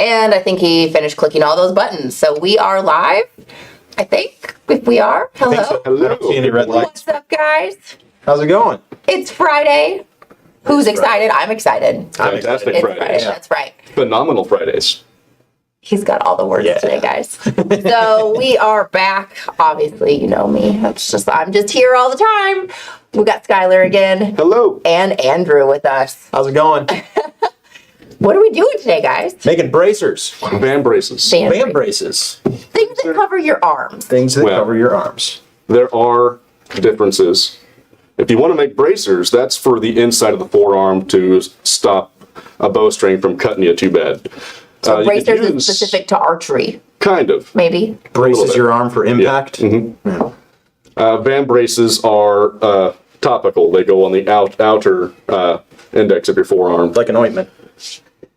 And I think he finished clicking all those buttons. So we are live, I think, if we are. Hello. So. Hello. I don't see any red lights. What's up, guys? How's it going? It's Friday. Who's excited? I'm excited. Fantastic It's Fridays. Friday, that's right. Phenomenal Fridays. He's got all the words today, guys. So we are back. Obviously, you know me. I'm just here all the time. We got Skyler again. Hello. And Andrew with us. How's it going? What are we doing today, guys? Making bracers. Band braces. Band braces. Things that cover your arms. Things that cover your arms. There are differences. If you want to make bracers, that's for the inside of the forearm to stop a bowstring from cutting you too bad. So bracers is specific to archery. Kind of. Maybe. Braces your arm for impact. Yeah. Mm-hmm. Band braces are topical. They go on the outer index of your forearm. Like an ointment.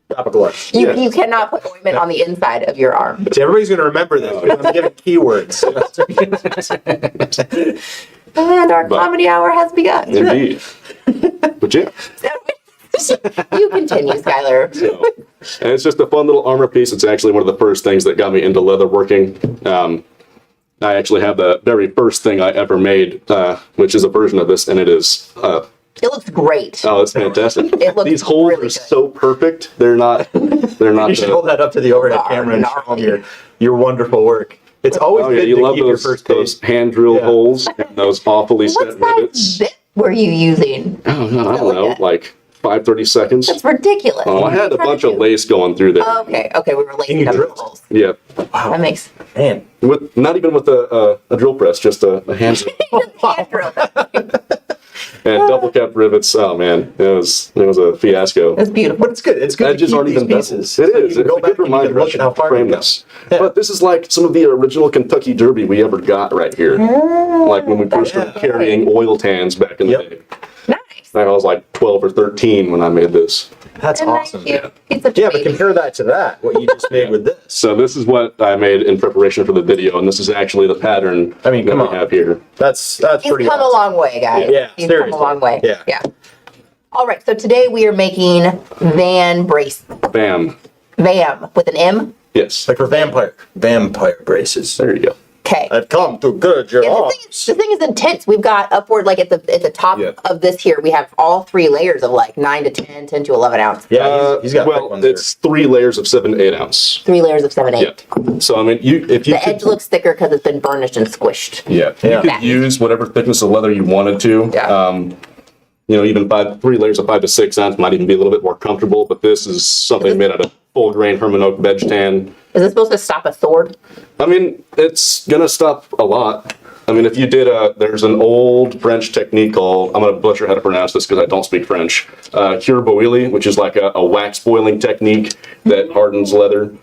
Topical. You cannot put ointment on the inside of your arm. See, everybody's going to remember this. I'm giving keywords. And our comedy hour has begun. Indeed. But yeah. You continue, Skyler. So, and it's just a fun little armor piece. It's actually one of the first things that got me into leatherworking. I actually have the very first thing I ever made, which is a version of this, and it is... it looks great. Oh, it's fantastic. It looks These holes really are good. so perfect. They're not. You should hold that up to the overhead camera and show them your wonderful work. It's always good you to love keep your first those page. hand drill holes and those awfully What set size rivets. bit were you using? Oh, no, I don't know, like 5/30 seconds. That's ridiculous. Oh, I had a bunch of lace going through there. Okay, we were lacing you up the drilled? holes. Yeah, That makes Man. with not even with a drill press, just a hand hand drill. and double cap rivets. Oh man, it was a fiasco. It's beautiful. But it's good. It's good Edges to aren't keep even these beveled. pieces. It So is. you can It's go a back good and you can reminder look at how far frame you go. this. But this is like some of the original Kentucky Derby we ever got right here. Like when we first started carrying oil tans back in the day. Nice. I was like 12 or 13 when I made this. That's Isn't that awesome. cute? He's such a Yeah, but baby. compare that to that, what you just made with this. So this is what I made in preparation for the video, and this is actually the pattern I mean, that come we on. have here. That's He's pretty come a awesome. long way, guys. Yeah, He's seriously. come a long way. Yeah. All right, so today we are making VAM Bam. with an M. Yes. Like for vampire braces. There you go. Okay. I've come to good your Yeah, arms. the thing is intense. We've got upward, like at the top Yeah. of this here, we have all 3 layers of like 9 to 10, 10 to 11 ounce. Yeah, he's got thick ones it's 3 layers of 7 to 8 ounce. 3 layers of 7, 8. Yeah. So I mean, if you The edge looks thicker because it's been burnished and squished. yeah, Yeah. you could use whatever thickness of leather you wanted to. Yeah. Even 3 layers of 5 to 6 ounce might even be a little bit more comfortable. But this is something made out of full grain Herman oak veg tan. Is it supposed to stop a sword? I mean, it's gonna stop a lot. I mean, if you did there's an old French technique called, I'm gonna butcher how to pronounce this because I don't speak French, cure boilly, which is like a wax boiling technique that hardens leather.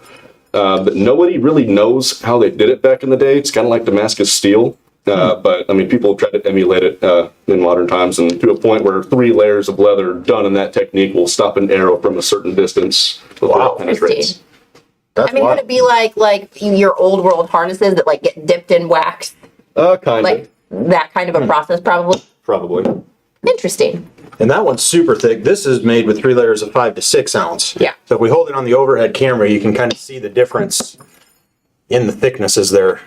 But nobody really knows how they did it back in the day. It's kind of like Damascus steel. But I mean, people try to emulate it in modern times, and to a point where 3 layers of leather done in that technique will stop an arrow from a certain distance before it penetrates. That's I mean, would it be like your old world harnesses that like get dipped in wax? Kind Like that kind of a process, probably. probably. Interesting. And that one's super thick. This is made with 3 layers of 5 to 6 ounce. Yeah. So if we hold it on the overhead camera, you can kind of see the difference in the thicknesses there.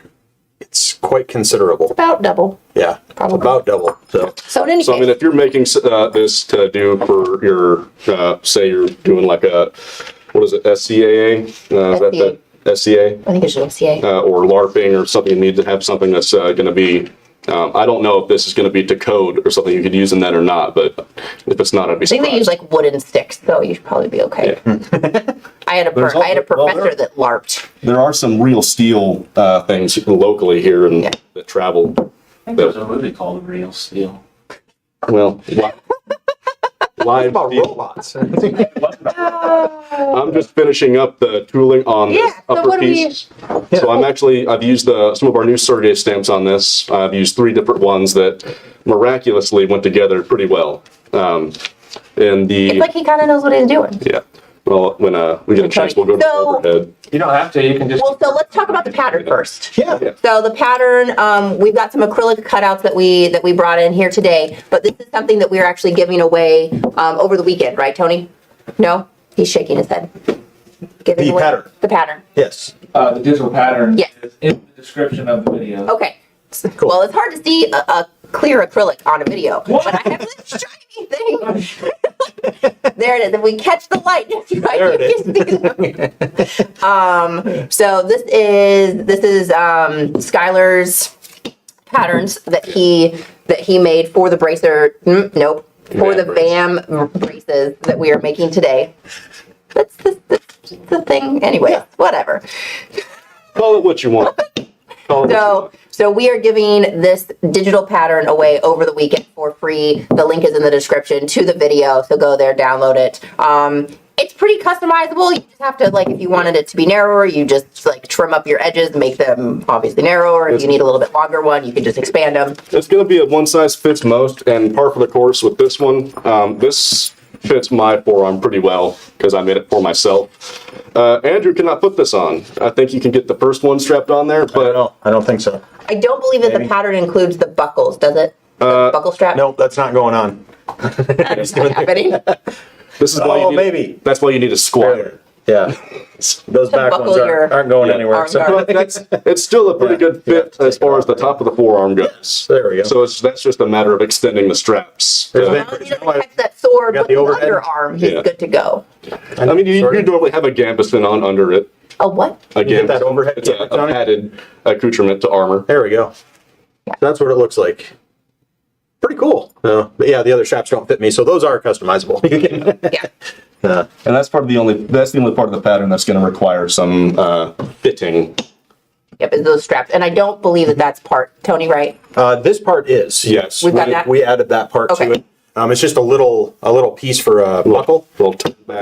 It's quite considerable. About double. Yeah, Probably. about double. So in any So I case, mean, if you're making this to do for your, say you're doing like what is it, SCAA? Is that the SCA? I think it's OCA. Or LARPing or something, you need to have something that's going to be, I don't know if this is going to be to code or something you could use in that or not, but if it's not, I'd be I think surprised. they use like wooden sticks, so you should probably be okay. Yeah. I had a professor that LARPed. There are some real steel things locally here and that travel. I think there's a movie called Real Steel. Well, live About steel. robots. I'm just finishing up the tooling on this Yeah, so upper what do we- piece. So I've used some of our new Sergey stamps on this. I've used 3 different ones that miraculously went together pretty well. It's like he kind of knows what he's doing. Yeah. Well, when we get a chance, we'll go to the So- overhead. You don't have to. You can just. Well, so let's talk about the pattern first. Yeah. So the pattern, we've got some acrylic cutouts that we brought in here today, but this is something that we're actually giving away over the weekend, right, Tony? No? He's shaking his head. giving The away pattern. the pattern. Yes. The digital pattern Yes. is in the description of the video. Okay. Cool. Well, it's hard to see a clear acrylic on a video, but I have this shiny thing. There it is. If we catch the light, just right, There it you can see it. So this is Skyler's patterns that he made for the bracer. Nope. For the VAM braces that we are making today. That's the thing. Anyway, whatever. Call it what you want. Call it what you want. So we are giving this digital pattern away over the weekend for free. The link is in the description to the video, so go there, download it. It's pretty customizable. You just have to, like, if you wanted it to be narrower, you just like trim up your edges, make them obviously narrower. If you need a little bit longer one, you can just expand them. It's going to be a one size fits most, and par for the course with this one. This fits my forearm pretty well because I made it for myself. Andrew cannot put this on. I think you can get the first one strapped on there, but I don't think so. I don't believe that the pattern includes the buckles, does it? The buckle strap? Nope, that's not going on. That's not happening. this is why Oh, you need, maybe. that's why you need a square. Yeah. Those back buckle ones your aren't going anywhere. arm So. guard. It's still a pretty good fit as far as the top of the forearm goes. There we go. So that's just a matter of extending the straps. There's As long as he doesn't catch that sword Got with the his overhead? underarm, he's Yeah. good to go. I mean, you normally have a gambesson on under it. A what? A get that gambesson. overhead It's a gambesson on it? padded accoutrement to armor. There we go. That's what it looks like. Pretty cool. But yeah, the other straps don't fit me, so those are customizable. You can, Yeah. And that's the only part of the pattern that's going to require some fitting. Yep, it's those straps. And I don't believe that that's part, Tony, right? this part is, yes. We've got that? We added that part Okay. to it. It's just a little piece for a buckle. Little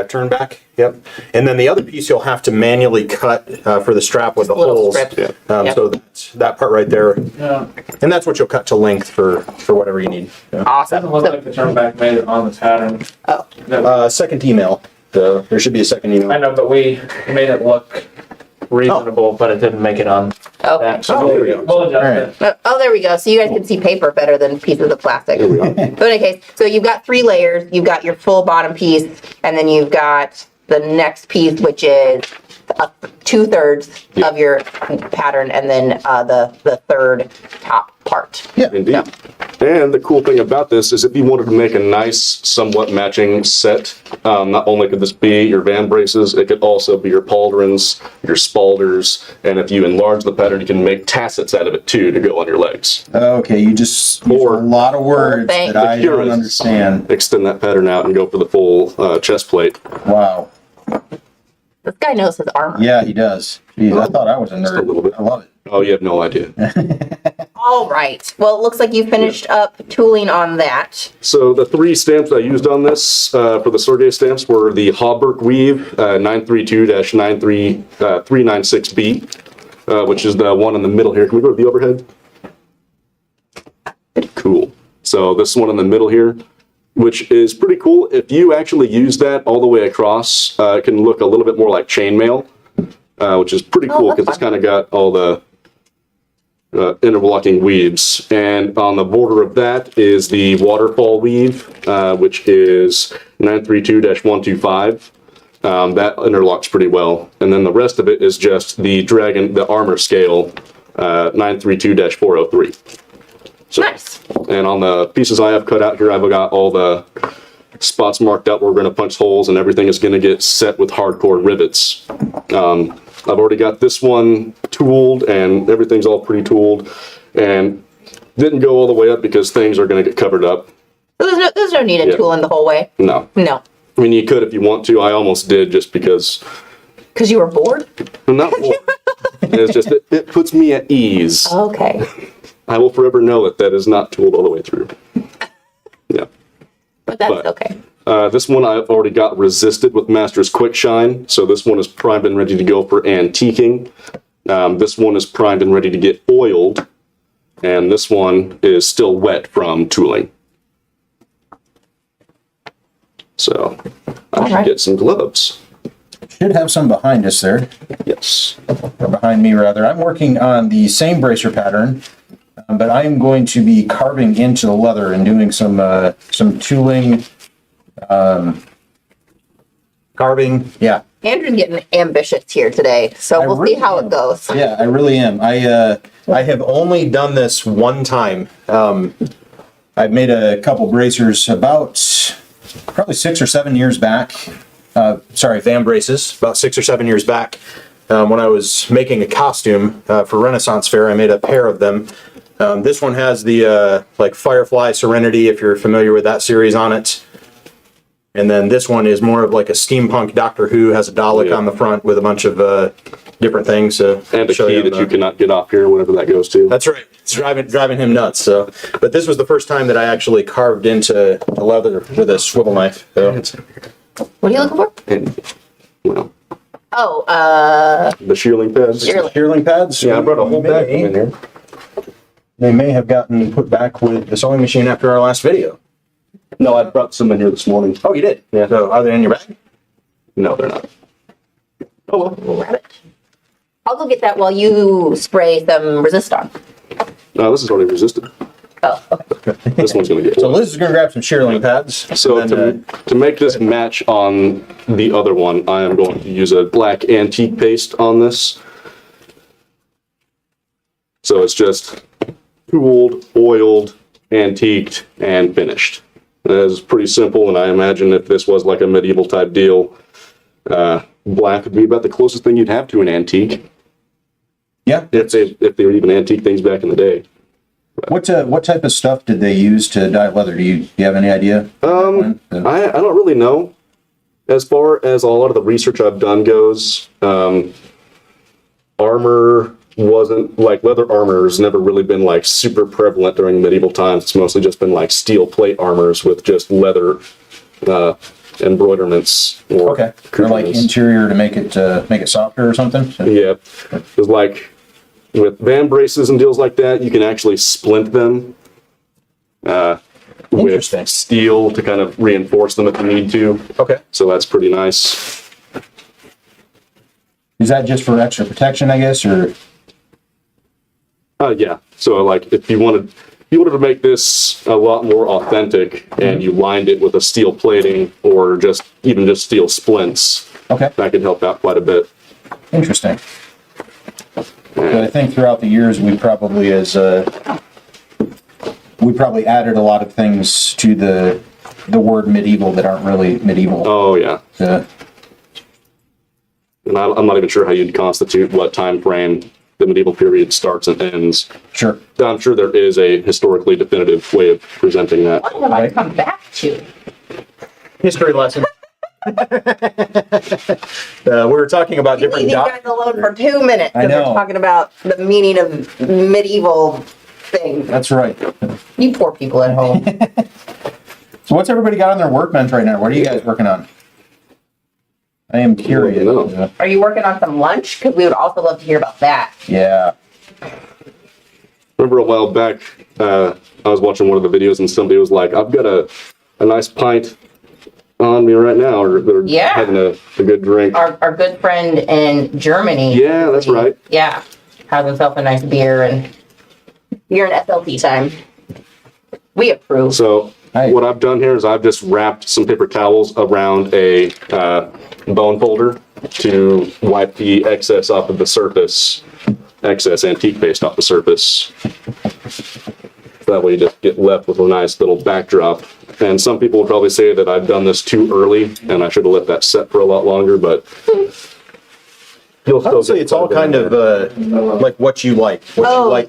Turn back. Yep. And then the other piece you'll have to manually cut for the strap with the Little holes. strips. Yeah. Yep. So that part right there, Yeah. and that's what you'll cut to length for whatever you need. Yeah. Awesome. Doesn't look like the turn back made it on the pattern. Oh, Second email. There should be a second I email. know, but we made it look reasonable, but it didn't make it on okay. that. So Oh, there we go. we'll adjust Alright. it. Oh, there we go. So you guys can see paper better than pieces of plastic. There we go. But in any case, so you've got 3 layers. You've got your full bottom piece, and then you've got the next piece, which is 2/3 of your pattern, and then the third top part. Indeed. And the cool thing about this is if you wanted to make a nice, somewhat matching set, not only could this be your van braces, it could also be your pauldrons, your spalders, and if you enlarge the pattern, you can make tassets out of it too to go on your legs. Okay, you just use a Or- lot of words Thank that I Here don't is- understand. Extend that pattern out and go for the full chest plate. Wow. This guy knows his armor. Yeah, he does. Jeez, I thought I was a nerd. a little bit. I love it. Oh, you have no idea. All right. Well, it looks like you finished up tooling on that. So the 3 stamps I used on this for the Sergey stamps were the Hauberk Weave 932-396B, which is the one in the middle here. Can we go to the overhead? Cool. So this one in the middle here, which is pretty cool. If you actually use that all the way across, it can look a little bit more like chainmail, which is pretty cool that's because it's fun. kind of got all the interlocking weaves. And on the border of that is the waterfall weave, which is 932-125. That interlocks pretty well. And then the rest of it is just the armor scale, 932-403. So, Nice. and on the pieces I have cut out here, I've got all the spots marked out where we're going to punch holes, and everything is going to get set with hardcore rivets. I've already got this one tooled, and everything's all pre-tooled, and didn't go all the way up because things are going to get covered up. There's no need in Yeah. tooling the whole way. No. No. I mean, you could if you want to. I almost did just because Because you were bored? I'm not bored. It's just, it puts me at ease. Okay. I will forever know that is not tooled all the way through. Yeah. But that's But- okay. This one I've already got resisted with Master's Quick Shine, so this one is primed and ready to go for antiquing. This one is primed and ready to get oiled, and this one is still wet from tooling. So I should Alright. get some gloves. Should have some behind us there, Yes. or behind me rather. I'm working on the same bracer pattern, but I am going to be carving into the leather and doing some tooling, carving. Yeah. Andrew's getting ambitious here today, so I we'll really see how am. it goes. Yeah, I really am. I have only done this one time. I've made a couple bracers about probably 6 or 7 years back. Van braces about 6 or 7 years back. When I was making a costume for Renaissance Fair, I made a pair of them. This one has the like Firefly Serenity, if you're familiar with that series, on it. And then this one is more of like a steampunk Doctor Who, has a Dalek Yeah. on the front with a bunch of different things. And a show key on that the- you cannot get off here, whatever that goes to. That's right. It's driving him nuts. So, but this was the first time that I actually carved into the leather with a swivel knife. So. What are you looking for? And, well, Oh, the shearling pads. Shearling. Shearling pads. Yeah, I brought a whole bag of them in here. They may have gotten put back with the sewing machine after our last video. No, I brought some in here this morning. Oh, you did? Yeah. So are they in your bag? No, they're not. Oh, well. rabbit. I'll go get that while you spray some resist on. No, this is already resisted. Oh, okay. This one's going to get So Liz is going to grab some shearling pads. So and then, to make this match on the other one, I am going to use a black antique paste on this. So it's just tooled, oiled, antiqued, and finished. It is pretty simple, and I imagine if this was like a medieval type deal, black would be about the closest thing you'd have to an antique, yeah. if they were even antique things back in the day. What type of stuff did they use to dye leather? Do you have any idea? I don't really know. As far as a lot of the research I've done goes, armor wasn't like leather armor has never really been like super prevalent during medieval times. It's mostly just been like steel plate armors with just leather embroiderments or Okay. Or like accoutrements. interior to make it softer or something. So- Yeah, it's like with van braces and deals like that, you can actually splint them with Interesting. steel to kind of reinforce them if you need to. Okay. So that's pretty nice. Is that just for extra protection, I guess, or? Yeah. So like if you wanted to make this a lot more authentic and you lined it with a steel plating or just steel splints, Okay. that could help out quite a bit. Interesting. But I think throughout the years, we probably added a lot of things to the word medieval that aren't really medieval. Oh yeah. Uh, And I'm not even sure how you'd constitute what time frame the medieval period starts and ends. sure. I'm sure there is a historically definitive way of presenting that. What have I come back to? History lesson. We were talking about You different leave these guys alone for 2 minutes I because we're know. talking about the meaning of medieval things. That's right. You poor people at home. So what's everybody got on their workbench right now? What are you guys working on? I am curious. know. Are you working on some lunch? Because we would also love to hear about that. Yeah. Remember a while back, I was watching one of the videos and somebody was like, I've got a nice pint on me right now, or they're Yeah. having a good drink. Our good friend in Germany. Yeah, that's right. Yeah. Has himself a nice beer and you're in SLP time. We approve. So Hi. what I've done here is I've just wrapped some paper towels around a bone folder to wipe the excess off of the surface, excess antique paste off the surface. That way you just get left with a nice little backdrop. And some people will probably say that I've done this too early and I should have let that set for a lot longer, but you'll I still would say get it's all quite a kind bit of like what you like the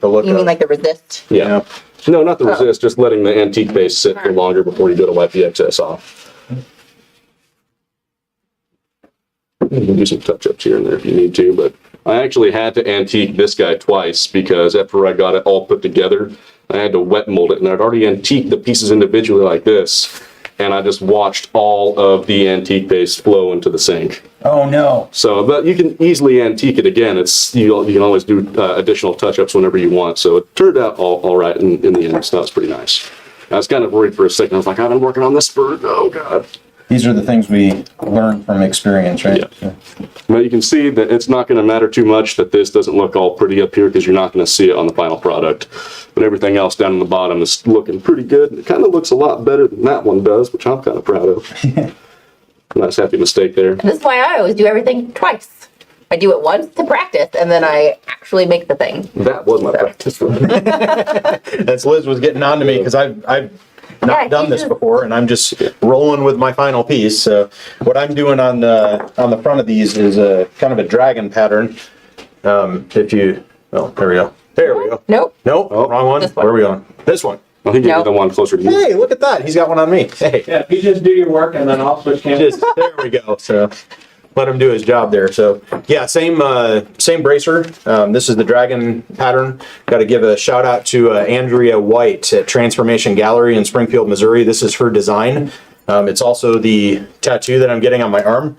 look you of. mean like the resist? Yeah. No, not the resist, just letting the antique base sit for longer before you go to wipe the excess off. You can do some touch-ups here and there if you need to, but I actually had to antique this guy twice because after I got it all put together, I had to wet mold it, and I'd already antiqued the pieces individually like this, and I just watched all of the antique paste flow into the sink. Oh no. So, but you can easily antique it again. You can always do additional touch-ups whenever you want. So it turned out all right in the end. So that was pretty nice. I was kind of worried for a second. I was like, I've been working on this for, oh God. These are the things we learn from experience, right? Yeah. But you can see that it's not going to matter too much that this doesn't look all pretty up here because you're not going to see it on the final product. But everything else down in the bottom is looking pretty good. It kind of looks a lot better than that one does, which I'm kind of proud of. Nice happy mistake there. This is why I always do everything twice. I do it once to practice, and then I actually make the thing. That was my practice run. That's Liz was getting on to me because I've not Yeah, done this before, and I'm just rolling with my final piece. So what I'm doing on the front of these is a kind of a dragon pattern. If you, oh, there we go. There we go. Nope. Nope, wrong one. This one. Where are we going? This one. I think you Nope. did the one closer to you. Hey, look at that. He's got one on me. Hey, Yeah, if you just do your work and then I'll switch cameras. just there we go. So let him do his job there. So yeah, same bracer. This is the dragon pattern. Got to give a shout out to Andrea White at Transformation Gallery in Springfield, Missouri. This is her design. It's also the tattoo that I'm getting on my arm.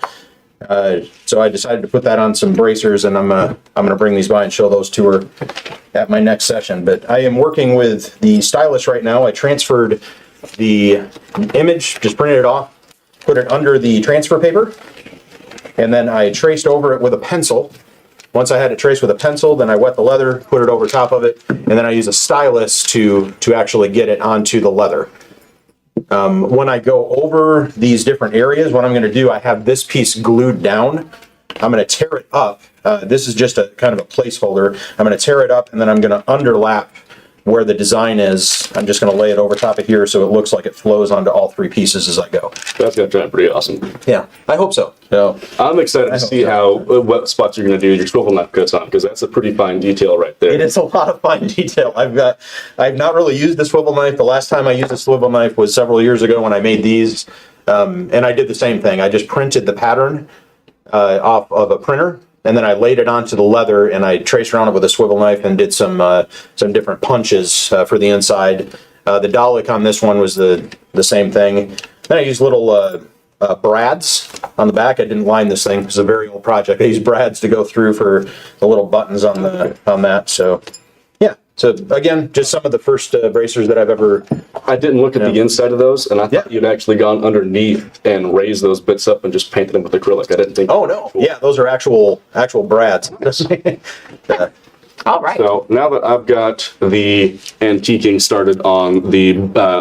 So I decided to put that on some bracers, and I'm gonna bring these by and show those to her at my next session. But I am working with the stylus right now. I transferred the image, just printed it off, put it under the transfer paper, and then I traced over it with a pencil. Once I had it traced with a pencil, then I wet the leather, put it over top of it, and then I use a stylus to actually get it onto the leather. When I go over these different areas, what I'm going to do, I have this piece glued down. I'm going to tear it up. This is just a kind of a placeholder. I'm going to tear it up, and then I'm going to underlap where the design is. I'm just going to lay it over top of here so it looks like it flows onto all three pieces as I go. That's going to turn out pretty awesome. Yeah, I hope so. So I'm excited to hope see so. how what spots you're going to do your swivel knife cuts on, because that's a pretty fine detail right there. it is a lot of fine detail. I've not really used the swivel knife. The last time I used a swivel knife was several years ago when I made these. And I did the same thing. I just printed the pattern off of a printer, and then I laid it onto the leather, and I traced around it with a swivel knife and did some different punches for the inside. The Dalek on this one was the same thing. Then I used little brads on the back. I didn't line this thing. It's a very old project. I used brads to go through for the little buttons on that. So yeah. So again, just some of the first bracers that I've ever. I didn't look at the inside of those, and I thought you'd actually gone underneath and raised those bits up and just painted them with acrylic. I didn't think. Oh no! Yeah, those are actual brads. All right. So now that I've got the antiquing started on the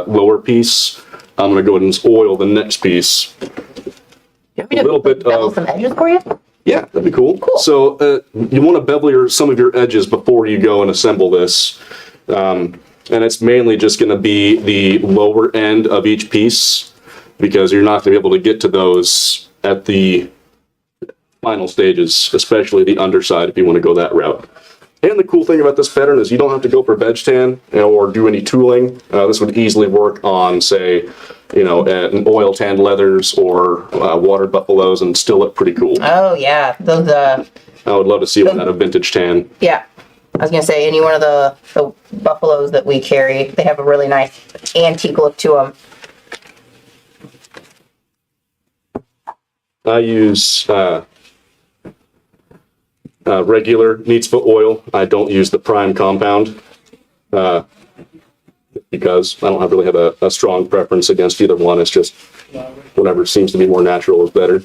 lower piece, I'm going to go ahead and oil the next piece. You want me to little bit bevel of- some edges for you? Yeah, that'd be cool. Cool. So you want to bevel some of your edges before you go and assemble this. And it's mainly just going to be the lower end of each piece, because you're not going to be able to get to those at the final stages, especially the underside if you want to go that route. And the cool thing about this pattern is you don't have to go for veg tan or do any tooling. This would easily work on, say, an oil tanned leathers or watered buffaloes and still look pretty cool. Oh yeah, those. I would love to see one at a vintage tan. Yeah, I was gonna say any one of the buffaloes that we carry, they have a really nice antique look to them. I use regular neat's foot oil. I don't use the prime compound because I don't really have a strong preference against either one. It's just whatever seems to be more natural is better,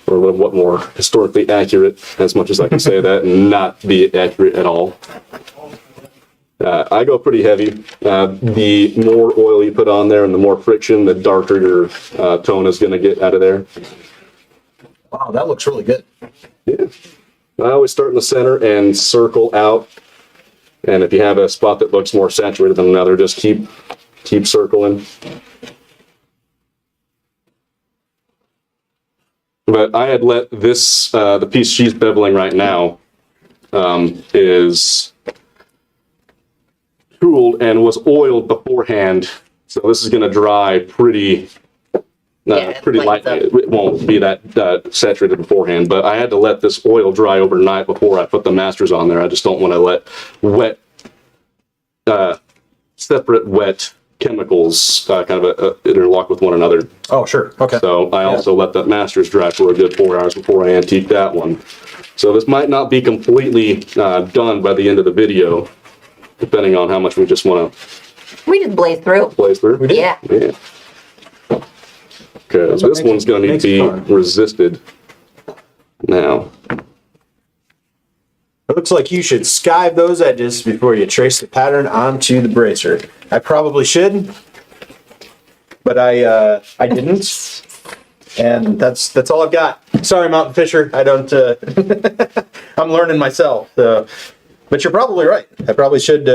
or what more historically accurate, as much as I can say that and not be accurate at all. I go pretty heavy. The more oil you put on there and the more friction, the darker your tone is going to get out of there. Wow, that looks really good. Yeah. I always start in the center and circle out. And if you have a spot that looks more saturated than another, just keep circling. But I had let this, the piece she's beveling right now, is tooled and was oiled beforehand. So this is going to dry pretty pretty lights light. up. It won't be that saturated beforehand, but I had to let this oil dry overnight before I put the masters on there. I just don't want to let separate wet chemicals kind of interlock with one another. Oh, sure. Okay. So I also let that masters dry for a good 4 hours before I antique that one. So this might not be completely done by the end of the video, depending on how much we just want to We just blaze through. blaze through. Yeah. Yeah. Because this one's going to need to be resisted now. It looks like you should skive those edges before you trace the pattern onto the bracer. I probably should, but I didn't. And that's all I've got. Sorry, Mountain Fisher. I don't. I'm learning myself. But you're probably right. I probably should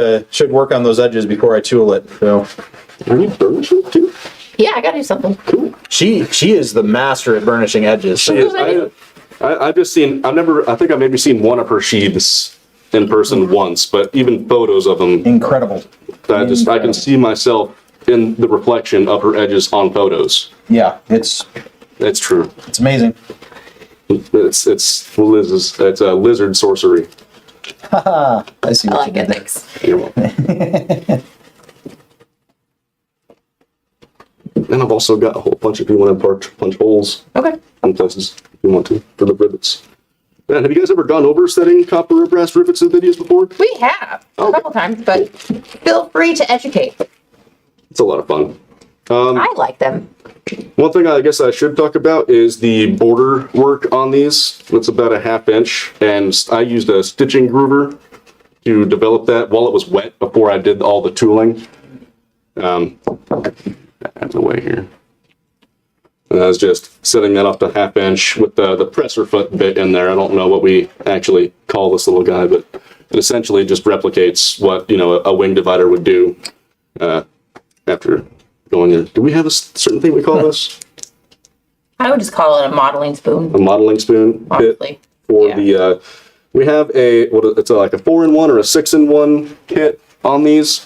work on those edges before I tool it. So Are you burnishing too? Yeah, I gotta do something. she is the master at burnishing edges. She is. I've just seen. I think I've maybe seen one of her sheaths in person once, but even photos of them, Incredible. I can see myself in the reflection of her edges on photos. Yeah, it's True. amazing. It's Liz's. It's a lizard sorcery. I see. I What like you it. did. Thanks. You're welcome. And I've also got a whole bunch if you want to punch holes Okay. in places if you want to for the rivets. Man, have you guys ever gone over setting copper or brass rivets in videos before? We have a couple times, but feel free to educate. It's a lot of fun. I like them. One thing I guess I should talk about is the border work on these. It's about a 1/2 inch, and I used a stitching groover to develop that while it was wet before I did all the tooling. Out of the way here. And I was just setting that off to 1/2 inch with the presser foot bit in there. I don't know what we actually call this little guy, but it essentially just replicates what a wing divider would do after going in. Do we have a certain thing we call this? I would just call it a modeling spoon, A modeling spoon honestly. bit for Yeah. the. We have it's like a 4-in-1 or a 6-in-1 kit on these.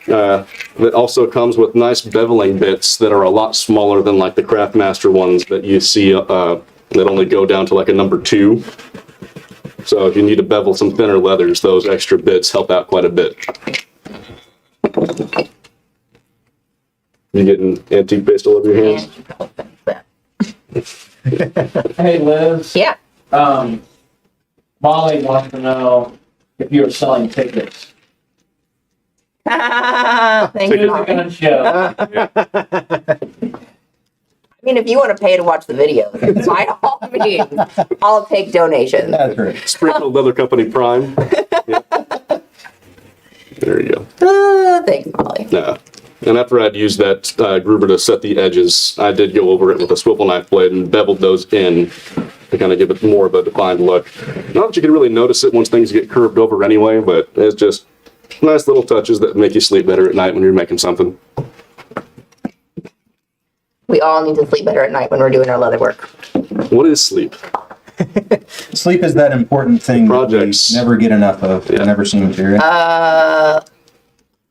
That also comes with nice beveling bits that are a lot smaller than like the Craftmaster ones that you see that only go down to like a number 2. So if you need to bevel some thinner leathers, those extra bits help out quite a bit. You getting antique paste all over your hands? Hey, Liz. Yeah. Molly wants to know if you're selling tickets. Thank you. Tickets Molly. Gun show. I mean, if you want to pay to watch the videos, by all means, I'll take donations. That's right. Springfield Leather Company Prime. Yep. There you go. Thanks, Molly. Yeah. And after I'd used that groover to set the edges, I did go over it with a swivel knife blade and beveled those in to kind of give it more of a defined look. Not that you can really notice it once things get curved over anyway, but it's just nice little touches that make you sleep better at night when you're making something. We all need to sleep better at night when we're doing our leather work. What is sleep? Sleep is that important thing Projects. that we never get enough of. Yeah. Never seem to. Right?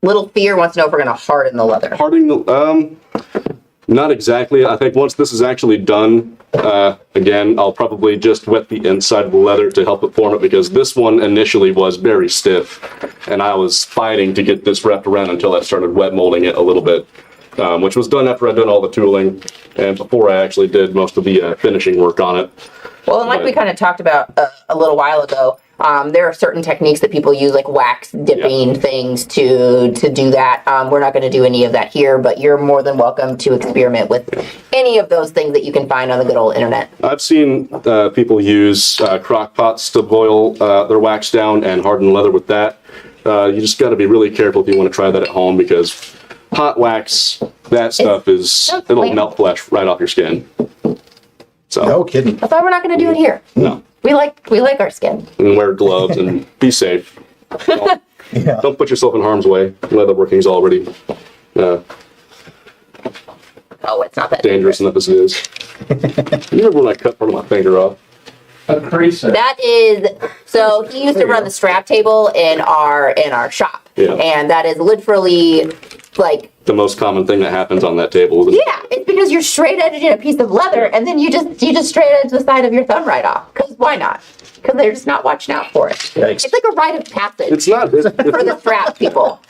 Little Fear wants to know if we're going to harden the leather. Hardening, not exactly. I think once this is actually done, again, I'll probably just wet the inside of the leather to help it form it, because this one initially was very stiff, and I was fighting to get this wrapped around until I started wet molding it a little bit, which was done after I'd done all the tooling and before I actually did most of the finishing work on it. Well, and like we Right. kind of talked about a little while ago, there are certain techniques that people use, like wax dipping things to do that. We're not going to do any of that here, but you're more than welcome to experiment with any of those things that you can find on the good old internet. I've seen people use crock pots to boil their wax down and harden leather with that. You just got to be really careful if you want to try that at home, because hot wax, that stuff it'll melt flesh right off your skin. So No kidding. That's why we're not going to do it here. no, We like our skin. and wear gloves and be safe. Yeah. Don't put yourself in harm's way. Leather working's already Oh, it's not that dangerous enough as it is. You remember when I cut part of my finger off? A creaser. That is, so he used to run the strap table in our shop, Yeah. and that is literally like, The most common thing that happens on that table. Isn't it? yeah, it's because you're straight edging a piece of leather, and then you just straight edge the side of your thumb right off. Because why not? Because they're just not watching out for it. Yikes. It's like a rite of passage It's not. for the strap people.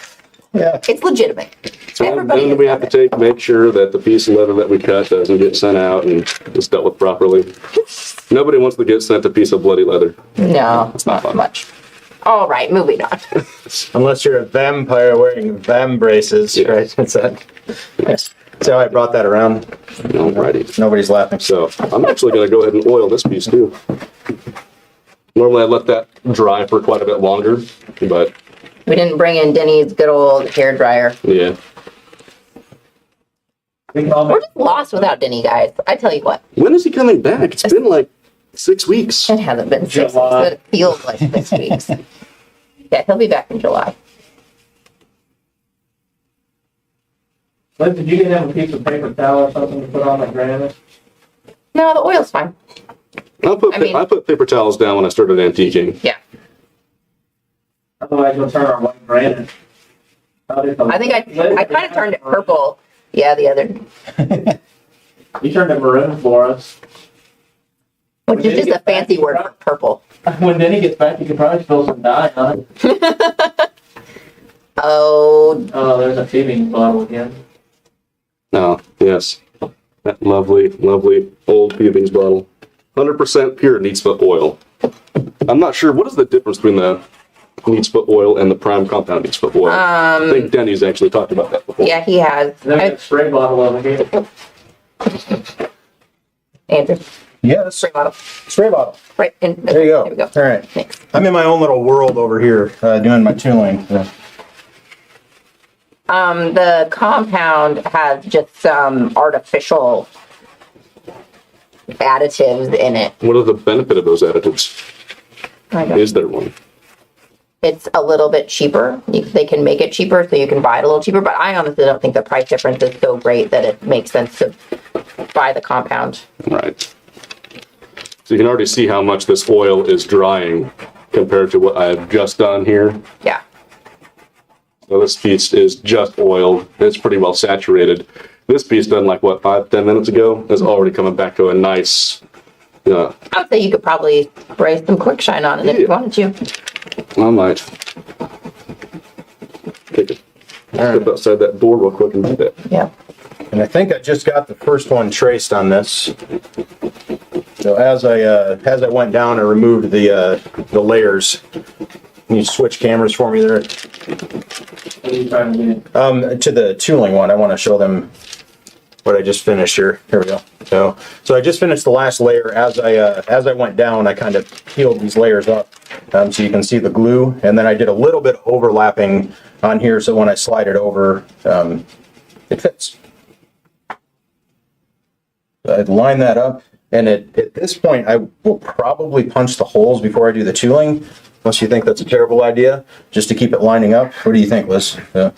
Yeah. It's legitimate. Everybody Then we have to make sure that the piece of leather that we cut doesn't get sent out and is dealt with properly. Nobody wants to get sent a piece of bloody leather. No, It's not fun. much. All right, moving on. Unless you're a vampire wearing vam braces, Yeah. right? That's that. That's how I brought that around. Alrighty. Nobody's laughing. So I'm actually going to go ahead and oil this piece too. Normally I let that dry for quite a bit longer, but We didn't bring in Denny's good old hair dryer. yeah. We can all We're make, just lost without Denny, guys. I tell you what, When is he coming back? It's been like 6 weeks. it hasn't been 6 weeks, July. but it feels like 6 weeks. Yeah, he'll be back in July. Liz, did you get him a piece of paper towel or something to put on like granite? No, the oil's fine. I put paper towels down when I started antiquing. Yeah. Otherwise, you'll turn our white granite. I think I kind of turned it purple. Yeah, the other, You turned it maroon for us. which is just a fancy word for purple. When Denny gets back, you could probably spill some dye on it. Oh, Oh, there's a feeding bottle again. Oh, yes. That lovely, lovely old Peavings bottle. 100% pure neat's foot oil. I'm not sure, what is the difference between the neat's foot oil and the prime compound neat's foot oil? I think Denny's actually talked about that before. yeah, he has. Then we got a spray bottle over here. Andrew, Yes. spray bottle. Spray bottle. Right, and There you go. There we go. All right. Thanks. I'm in my own little world over here doing my tooling. The compound has just some artificial additives in it. What are the benefit of those additives? I don't- Is there one? It's a little bit cheaper. They can make it cheaper, so you can buy it a little cheaper. But I honestly don't think the price difference is so great that it makes sense to buy the compound. Right. So you can already see how much this oil is drying compared to what I've just done here. Yeah. So this piece is just oiled. It's pretty well saturated. This piece done like what, 5-10 minutes ago is already coming back to a nice. I would say you could probably spray some quick shine on it if you wanted to. I might take it. Step outside that door real quick and do that. Yeah. And I think I just got the first one traced on this. So as I went down, I removed the layers. Can you switch cameras for me there? What are you trying to do? To the tooling one, I want to show them what I just finished here. Here we go. So I just finished the last layer. As I went down, I kind of peeled these layers up so you can see the glue, and then I did a little bit of overlapping on here, so when I slide it over, it fits. I'd line that up, and at this point, I will probably punch the holes before I do the tooling, unless you think that's a terrible idea, just to keep it lining up. What do you think, Liz? If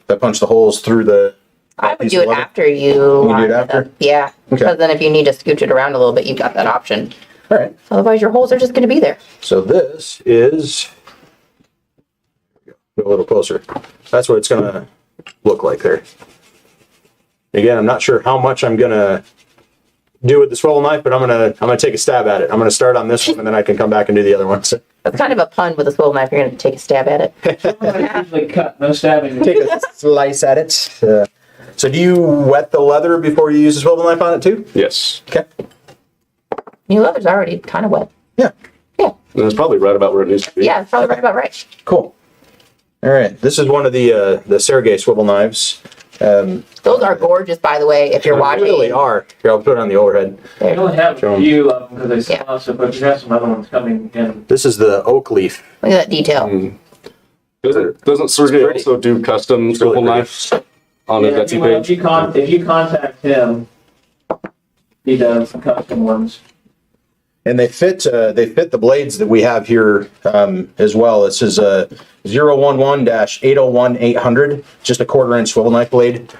I punch the holes through the I would piece do of it leather? after you. do line it after? up. Yeah. Okay. Because then if you need to scooch it around a little bit, you've got that option. All right. Otherwise, your holes are just going to be there. So this is a little closer. That's what it's going to look like there. Again, I'm not sure how much I'm going to do with the swivel knife, but I'm gonna take a stab at it. I'm gonna start on this one, and then I can come back and do the other ones. That's kind of a pun with a swivel knife. You're going to take a stab at it. Usually cut, no stabbing. Take a slice at it. So do you wet the leather before you use the swivel knife on it too? Yes. Okay. Your leather's already kind of wet. Yeah. Yeah. And it's probably right about where it needs to be. Yeah, it's probably right about right. Cool. All right. This is one of the Sergey swivel knives. Those are gorgeous, by the way, if you're They watching. really are. Here, I'll put it on the overhead. We only have Show a 'em. few of them because they Yeah. sell us, but you have some other ones coming in. This is the oak leaf. Look at that detail. Doesn't Sergey pretty. also do custom really swivel pretty. knives on his Yeah, Etsy well, page? if you contact him, he does custom ones. And they fit the blades that we have here as well. This is a 011-801-800, just a 1/4-inch swivel knife blade.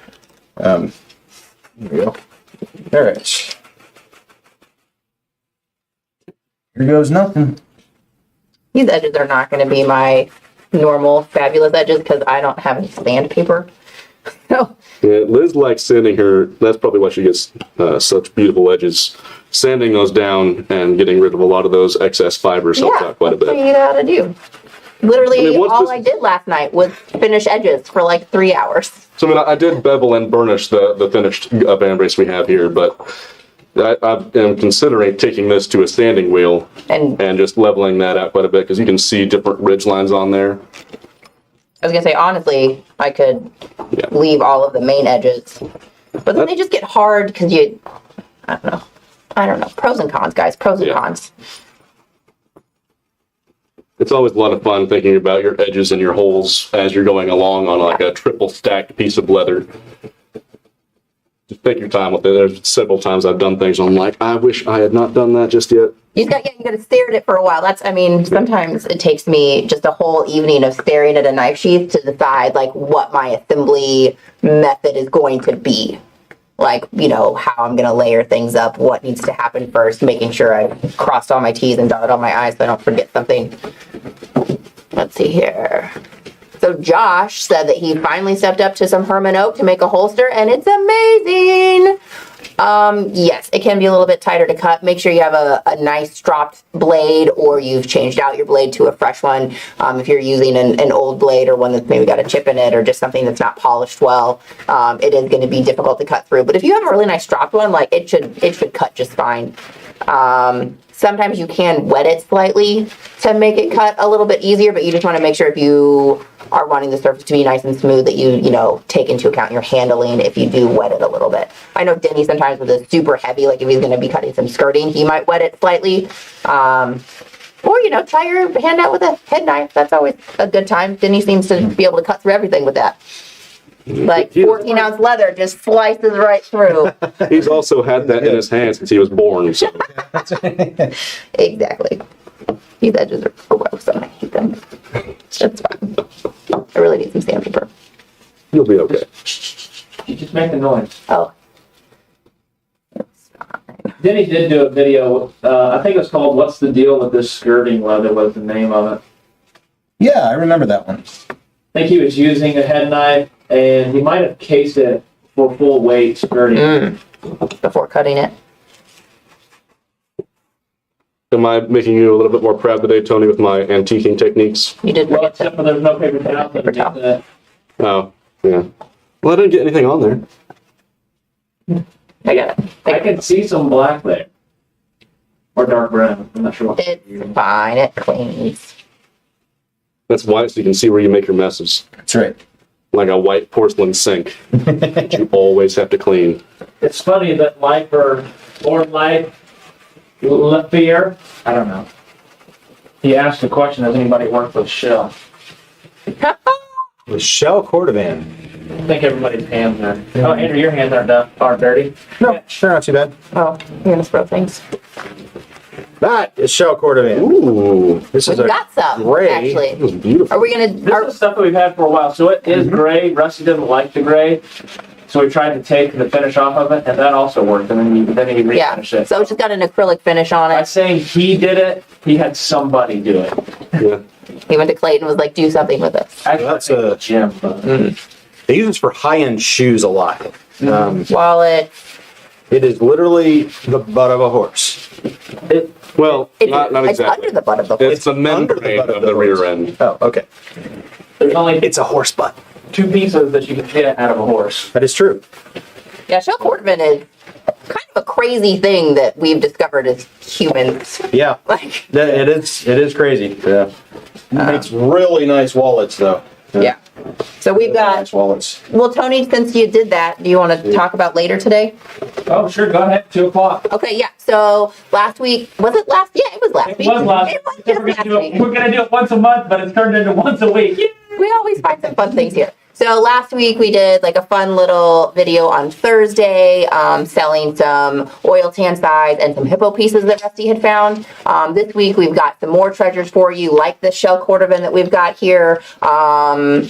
There we go. All right. Here goes nothing. These edges are not going to be my normal fabulous edges because I don't have any sandpaper. So, Yeah, Liz likes sanding her. That's probably why she gets such beautiful edges. Sanding those down and getting rid of a lot of those excess fibers helps yeah, out quite a that's what bit. you gotta do. Literally, I mean, once all this- I did last night was finish edges for like 3 hours. So I mean, I did bevel and burnish the finished band brace we have here, but I am considering taking this to a sanding wheel And and just leveling that out quite a bit because you can see different ridge lines on there. I was gonna say, honestly, I could Yeah. leave all of the main edges, but then they just get hard because I don't know. Pros and cons, guys. Pros and Yeah. cons. It's always a lot of fun thinking about your edges and your holes as you're going along on like a triple stacked piece of leather. Just take your time with it. There's several times I've done things, and I'm like, I wish I had not done that just yet. You got to stare at it for a while. Sometimes it takes me just a whole evening of staring at a knife sheath to decide like what my assembly method is going to be. Like, how I'm going to layer things up, what needs to happen first, making sure I've crossed all my T's and dotted all my I's so I don't forget something. Let's see here. So Josh said that he finally stepped up to some Herman oak to make a holster, and it's amazing. Yes, it can be a little bit tighter to cut. Make sure you have a nice stropped blade, or you've changed out your blade to a fresh one. If you're using an old blade or one that's maybe got a chip in it or just something that's not polished well, it is going to be difficult to cut through. But if you have a really nice stropped one, like it should cut just fine. Sometimes you can wet it slightly to make it cut a little bit easier, but you just want to make sure if you are wanting the surface to be nice and smooth that you take into account your handling if you do wet it a little bit. I know Denny sometimes with a super heavy, like if he's going to be cutting some skirting, he might wet it slightly. Or, try your hand out with a head knife. That's always a good time. Denny seems to be able to cut through everything with that. Like 14-ounce leather just slices right through. He's also had that in his hand since he was born. So. Exactly. These edges are gross and I hate them. It's fine. I really need some sandpaper. You'll be okay. You just make the noise. Oh. It's fine. Denny did do a video, I think it was called What's the Deal with This Skirting Leather was the name of it. Yeah, I remember that one. I think he was using a head knife and he might have cased it for full weight skirting. Before cutting it. Am I making you a little bit more proud today, Tony, with my antiquing techniques? You did Well, forget except to. for there's no paper towel. Paper towel. Oh, yeah. Well, I didn't get anything on there. I got it. I can see some black there. Or dark brown. I'm not sure what. It's fine. It cleans. That's white, so you can see where you make your messes. That's right. Like a white porcelain sink that you always have to clean. It's funny that Fear, I don't know. He asked the question, has anybody worked with shell? Michelle Cordovan. I think everybody's hands are. Oh, Andrew, your hands are dirty. No, they're not too bad. Oh, you're going to throw things. That is Michelle Cordovan. Ooh, This is We've a got some, gray. that actually. was beautiful. Are we going This is stuff that we've had for a while. So it is gray. Rusty didn't like the gray. So we tried to take the finish off of it, and that also worked. And then he Yeah. refinished it. So it's just got an acrylic finish on By it. saying he did it, he had somebody do it. Yeah. He went to Clayton and was like, do something with this. Actually, That's I think a- Jim. But They use this for high-end shoes a lot. Wallet. It is literally the butt of a horse. Well, It, not it's exactly. under the butt of the horse. It's the under the membrane butt of the rear end. Oh, okay. there's only It's a horse butt. 2 pieces that you can get out of a horse. That is true. Yeah, shell cordovan is kind of a crazy thing that we've discovered as humans. Yeah. Like, It is crazy. Yeah. Makes really nice wallets, though. yeah. So we've got, nice wallets. well, Tony, since you did that, do you want to talk about later today? Oh, sure. Go ahead. 2 o'clock. Okay, yeah. So last week, was it last? Yeah, it was last It week. was last. It was We're just gonna last do week. it. We're gonna do it once a month, but it's turned into once a week. Yay! We always find some fun things here. So last week we did like a fun little video on Thursday, selling some oil tan sides and some hippo pieces that Rusty had found. This week we've got some more treasures for you, like this shell cordovan that we've got here, some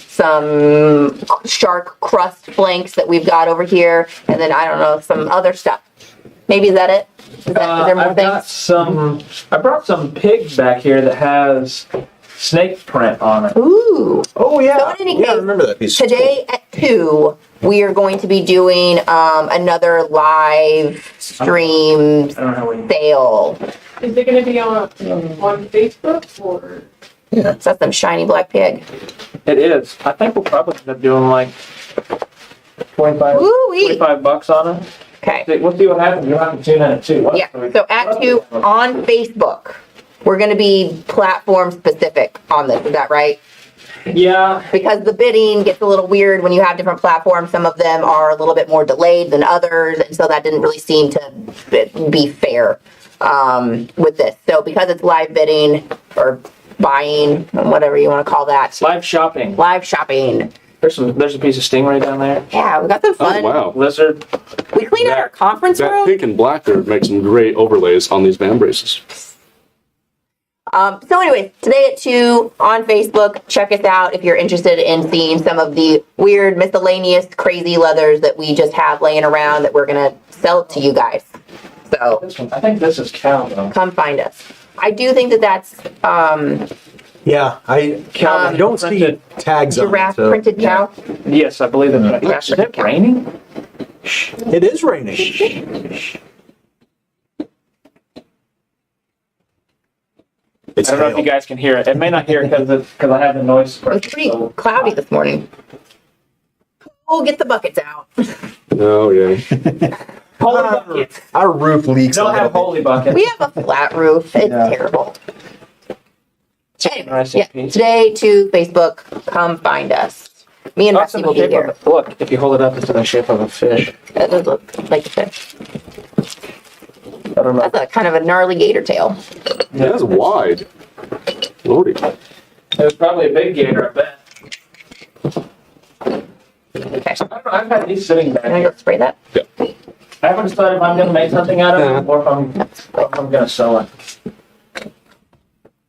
shark crust flanks that we've got over here, and then I don't know, some other stuff. Maybe is that it? Is there more I've got things? some. I brought some pigs back here that has snake print on it. Ooh. Oh, yeah. So in any Yeah, I case, remember that piece. Today at 2, we are going to be doing another live stream I don't know how we. sale. Is it going to be on Facebook or? So that's some shiny black pig. It is. I think we'll probably end up doing like 25, Woo-wee. $25 on it. Okay. We'll see what happens. You'll have to tune in at 2. Yeah. So at 2 on Facebook, we're going to be platform specific on this. Is that right? Yeah. Because the bidding gets a little weird when you have different platforms. Some of them are a little bit more delayed than others. And so that didn't really seem to be fair with this. So because it's live bidding or buying, whatever you want to call that, Live shopping. live shopping. There's a piece of stingray down there. Yeah, we got some Oh, fun. wow. Lizard. We cleaned out our conference That room. pink and black there makes some great overlays on these band braces. So anyways, today at 2 on Facebook, check us out if you're interested in seeing some of the weird, miscellaneous, crazy leathers that we just have laying around that we're going to sell to you guys. So This one, I think this is cow though. come find us. I do think that that's Yeah, I don't see printed tags on it. giraffe So. printed cow. Yes, I believe that's right. Yeah, Is it raining? It is raining. It's I don't know if you hail. guys can hear it. It may not hear it because I have the noise. It was pretty cloudy this morning. Oh, get the buckets out. Oh, yeah. Holy buckets. Our roof leaks a Don't little have bit. holy buckets. We have a flat roof. It's Yeah. terrible. Anyway, Nice yeah, piece. today to Facebook, come find us. Me and Oh, it's Rusty in will the be shape here. of look, if you hold it up, it's in the shape of a fish. That does look like a fish. I don't know. That's a kind of a gnarly gator tail. That is wide. Lordy. It was probably a big gator, I bet. Okay. I don't know. I've had these sitting back Can I here. go spray that? I haven't decided if I'm going to make something out of it or if I'm going to sell it.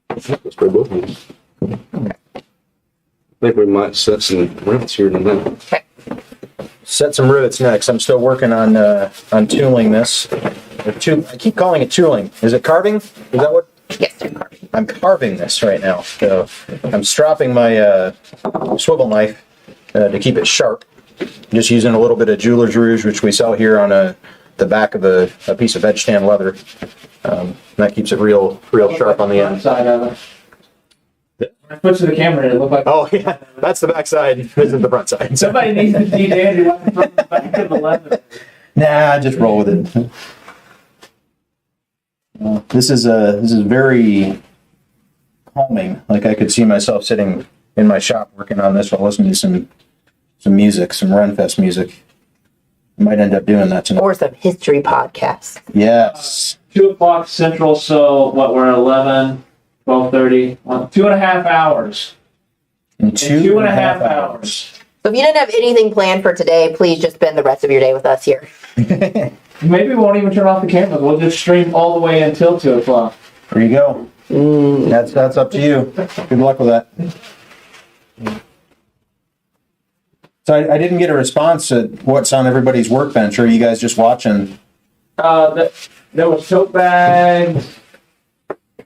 Let's spray both of them. I think we might set some rivets here in a minute. Okay. Set some rivets next. I'm still working on tooling this. I keep calling it tooling. Is it carving? Is that what? Yes, they're carving. I'm carving this right now. So I'm stropping my swivel knife to keep it sharp. Just using a little bit of jeweler's rouge, which we sell here on the back of a piece of veg tan leather. That keeps it real sharp on the end. Side of it. When I put to the camera, it looked like Oh yeah, that's the back side. This is the front side. somebody needs to teach Andy what to put in the back of the leather. Nah, just roll with it. This is very calming. Like I could see myself sitting in my shop working on this while listening to some music, some Ren Fest music. I might end up doing that tonight. Or some history podcasts. Yes. 2 o'clock Central, so what, we're at 11, 12:30, 2.5 hours. In In 2.5 hours. So if you didn't have anything planned for today, please just spend the rest of your day with us here. Maybe we won't even turn off the cameras. We'll just stream all the way until 2 o'clock. There you go. That's up to you. Good luck with that. So I didn't get a response to what's on everybody's workbench. Or are you guys just watching? There was tote bags,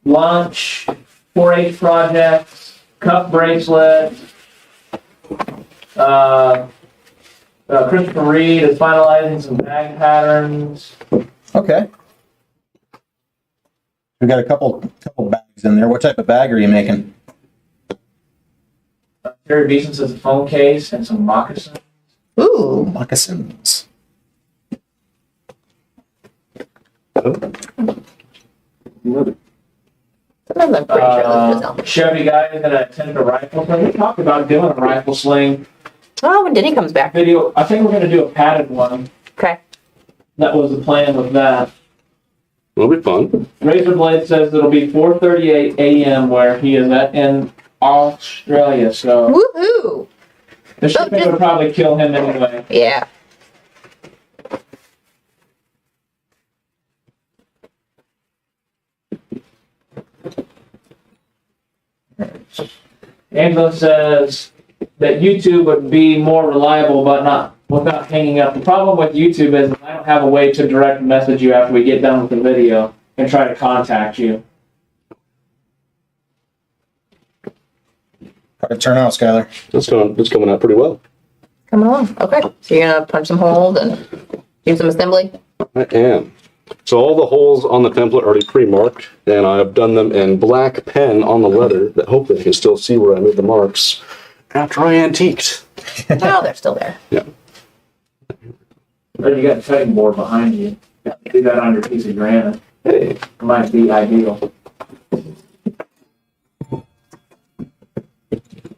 lunch, 4-H projects, cup bracelet. Christopher Reed is finalizing some bag patterns. Okay. We got a couple bags in there. What type of bag are you making? Terry Beeson says a phone case and some moccasins. Ooh. Moccasins. Sometimes I'm pretty sure this is Chevy guy is going to attend a rifle sling. We talked about doing a rifle sling Oh, when Denny comes back. video. I think we're going to do a padded one. Okay. That was the plan with that. It'll be fun. Razor Blade says it'll be 4:38 a.m. where he is at in Australia. So Woohoo! the shipping would probably kill him anyway. Yeah. Angela says that YouTube would be more reliable, but not without hanging up. The problem with YouTube is I don't have a way to direct message you after we get done with the video and try to contact you. How'd it turn out, Skyler? It's coming out pretty well. Coming along. Okay. So you're gonna punch some holes and do some assembly? I am. So all the holes on the template are already pre-marked, and I've done them in black pen on the leather that hopefully you can still see where I made the marks after I antiqued. Oh, they're still there. Yeah. Or you got a cutting board behind you. Do that on your piece of granite. Hey, It might be ideal.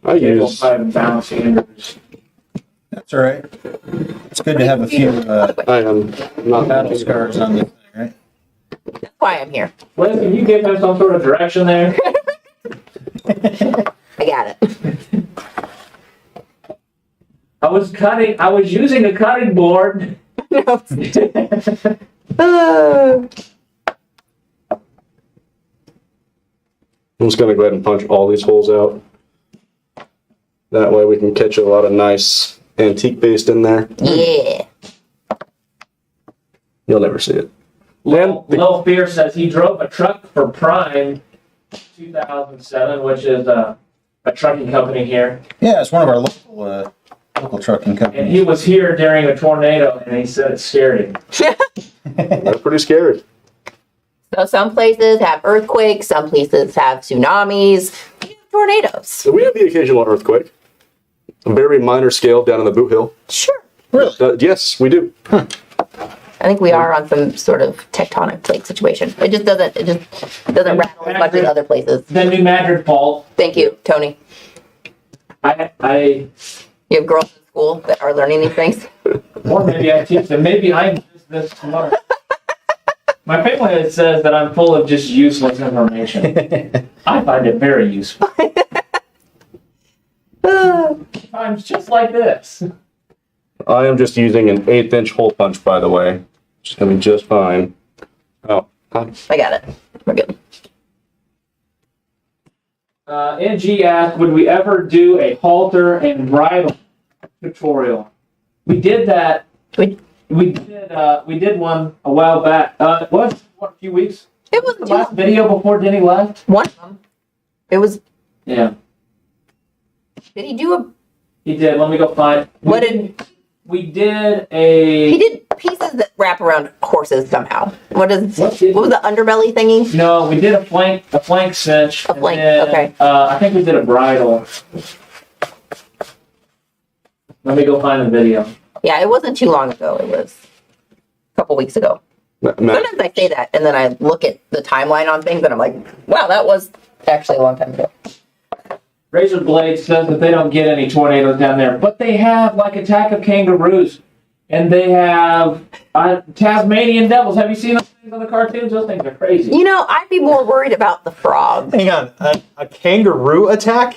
I use... 5 balance Andrews. That's all right. It's good to have a few I am not battle scars on the thing, right? That's why I'm here. Liz, can you give him some sort of direction there? I got it. I was using a cutting board. I'm just gonna go ahead and punch all these holes out. That way we can catch a lot of nice antique paste in there. Yeah. You'll never see it. Lil Fear says he drove a truck for Prime 2007, which is a trucking company here. Yeah, it's one of our local trucking And companies. he was here during a tornado, and he said it's scary. That's pretty scary. So some places have earthquakes, some places have tsunamis, we have tornadoes. So we have the occasional earthquake. A very minor scale down in the Boot Hill. Sure. Yes, we do. I think we are on some sort of tectonic plate situation. It just doesn't rattle as much as other places. The New Madrid fault. Thank you, Tony. I You have girls in school that are learning these things. or maybe I teach them. Maybe I'm just this smart. My family says that I'm full of just useless information. I find it very useful. Times just like this. I am just using an 1/8" hole punch, by the way. It's gonna be just fine. Oh, hi. I got it. We're good. NG asked, would we ever do a halter and bridle tutorial? We did that. We did one a while back. It was a few weeks. It was The last video before Denny left. one of them. It was. Yeah, Did he do a? he did. Let me go find. What did? We did a. He did pieces that wrap around horses somehow. What is? What What did- was the underbelly thingy? No, we did a flank cinch. A flank, and then, okay. I think we did a bridle. Let me go find the video. Yeah, it wasn't too long ago. It was a couple weeks ago. Matt, Sometimes I say that, and then I look at the timeline on things, and I'm like, wow, that was actually a long time ago. Razor Blade says that they don't get any tornadoes down there, but they have like Attack of Kangaroos, and they have Tasmanian Devils. Have you seen those things on the cartoons? Those things are crazy. You know, I'd be more worried about the frog. Hang on, a kangaroo attack?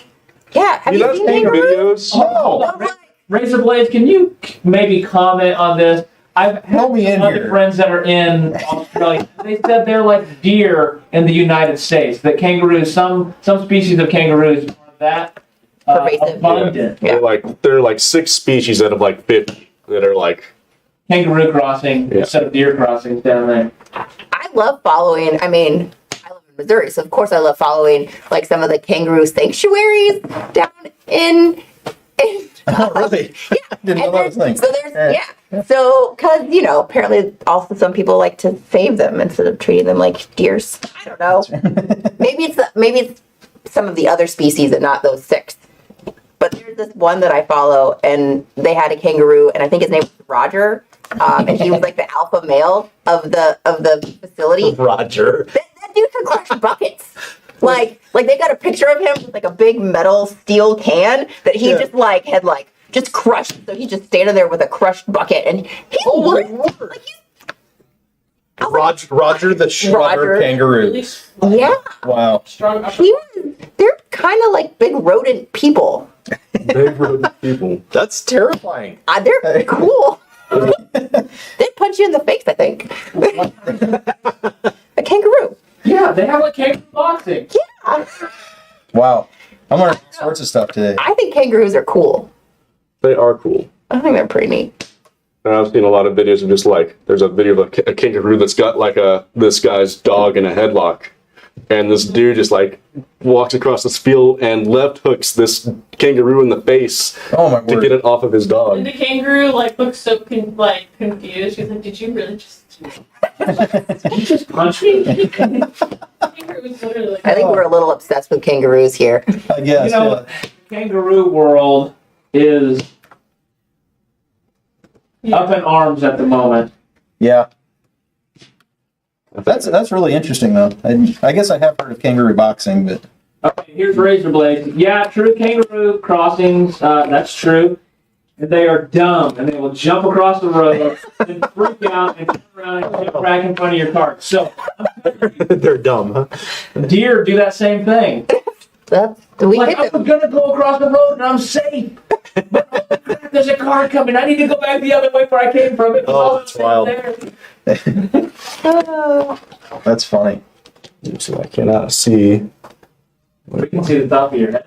Yeah, have you that's seen videos. kangaroos? Hold on. Razor Blades, can you maybe comment on this? I've Help me in other here. friends that are in Australia. They said they're like deer in the United States. That kangaroos, some species of kangaroos are that Pervasive. abundant. Yeah. There are like 6 species out of like 50 that are like. Kangaroo crossing Yeah. instead of deer crossings down there. I love following, I live in Missouri, so of course I love following like some of the kangaroo sanctuaries down in Oh, really? Yeah. Didn't know that was a thing. So there's, so, cause apparently also some people like to save them instead of treating them like deers. I don't know. maybe it's some of the other species and not those 6. But there's this one that I follow, and they had a kangaroo, and I think his name was Roger, and he was like the alpha male of the facility. Roger. That dude could crush buckets. Like they got a picture of him with like a big metal steel can that he just crushed. So he's just standing there with a crushed bucket, and he's like Roger the Shredder Roger. kangaroo. yeah. Wow. They're kind of like big rodent people. Big rodent people. That's terrifying. They're cool. They punch you in the face, I think. A kangaroo. Yeah, they have like kangaroo boxing. Yeah. Wow. I'm learning all sorts of stuff today. I think kangaroos are cool. They are cool. I think they're pretty neat. And I've seen a lot of videos of just like, there's a video of a kangaroo that's got like this guy's dog in a headlock. And this dude just like walks across this field and left hooks this kangaroo in the face Oh my to word. get it off of his dog. And the kangaroo looks so confused. She's like, "Did you really just?" You just punch me. Kangaroo was literally like, I think we're a little obsessed with kangaroos here. I guess. Kangaroo world is up in arms at the moment. Yeah. That's really interesting though. I guess I have heard of kangaroo boxing, but Okay, here's Razor Blades. Yeah, true kangaroo crossings, that's true. And they are dumb, and they will jump across the road and freak out and turn around and jump back in front of your car. So, They're dumb, huh? deer do that same thing. We Like, hit I'm them. gonna go across the road and I'm safe. But oh crap, there's a car coming. I need to go back the other way where I came from. It was Oh, all that's sitting wild. there. Oh, That's funny. So I cannot see. We can see the top of your head.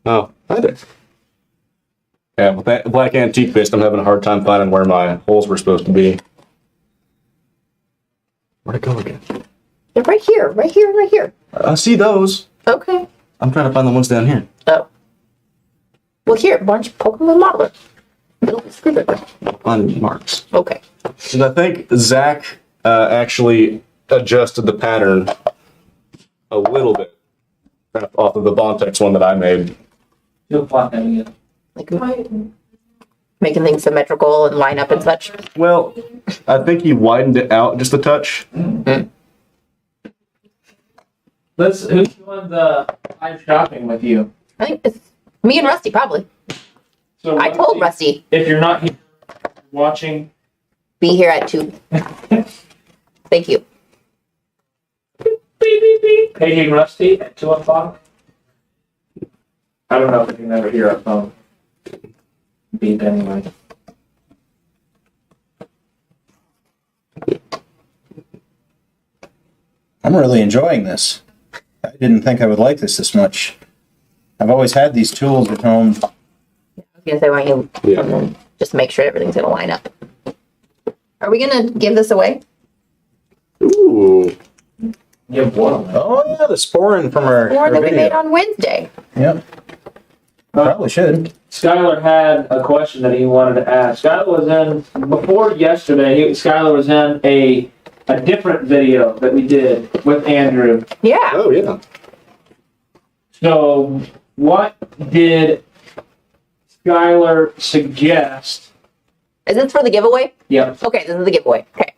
Oh, hi there. Yeah, with that black antique fist, I'm having a hard time finding where my holes were supposed to be. Where'd it go again? they're right here, right here, right here. I see those. Okay. I'm trying to find the ones down here. Oh. Well, here, why don't you poke them with a modeler? Little screwdriver. On marks. Okay. And I think Zach actually adjusted the pattern a little bit off of the Bontex one that I made. Feel flat again. Like making things symmetrical and line up and such. Well, I think he widened it out just a touch. Who's doing the live shopping with you? I think it's me and Rusty, probably. So I told Rusty, if you're not here watching, be here at 2. Thank you. beep beep beep, paging Rusty at 2:00. I don't know if we can ever hear our phone beep anyway. I'm really enjoying this. I didn't think I would like this much. I've always had these tools at home. I was gonna say, why don't you Yeah. just make sure everything's gonna line up. Are we gonna give this away? Ooh. Give one. Oh yeah, the sporin from our Or that we video. made on Wednesday? Yep. Probably should. Skyler had a question that he wanted to ask. Skyler was in, before yesterday, Skyler was in a different video that we did with Andrew. Yeah. Oh, yeah. So, what did Skyler suggest? Is this for the giveaway? Yep. Okay, this is the giveaway. Okay.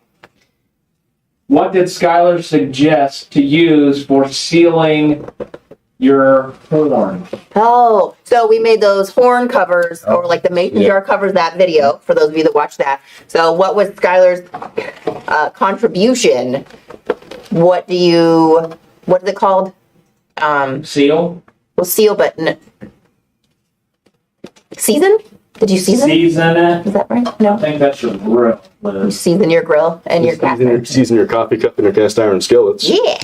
What did Skyler suggest to use for sealing your horn? Oh, so we made those horn covers, or like the mason Yeah. jar covers, that video, for those of you that watched that. So what was Skylar's contribution? What is it called? Seal? Well, seal, but season? Did you season? Season it? Is that right? I No. think that's your grill, You Liz. season your grill and your cast iron. Season your coffee cup and your cast iron skillets. Yeah.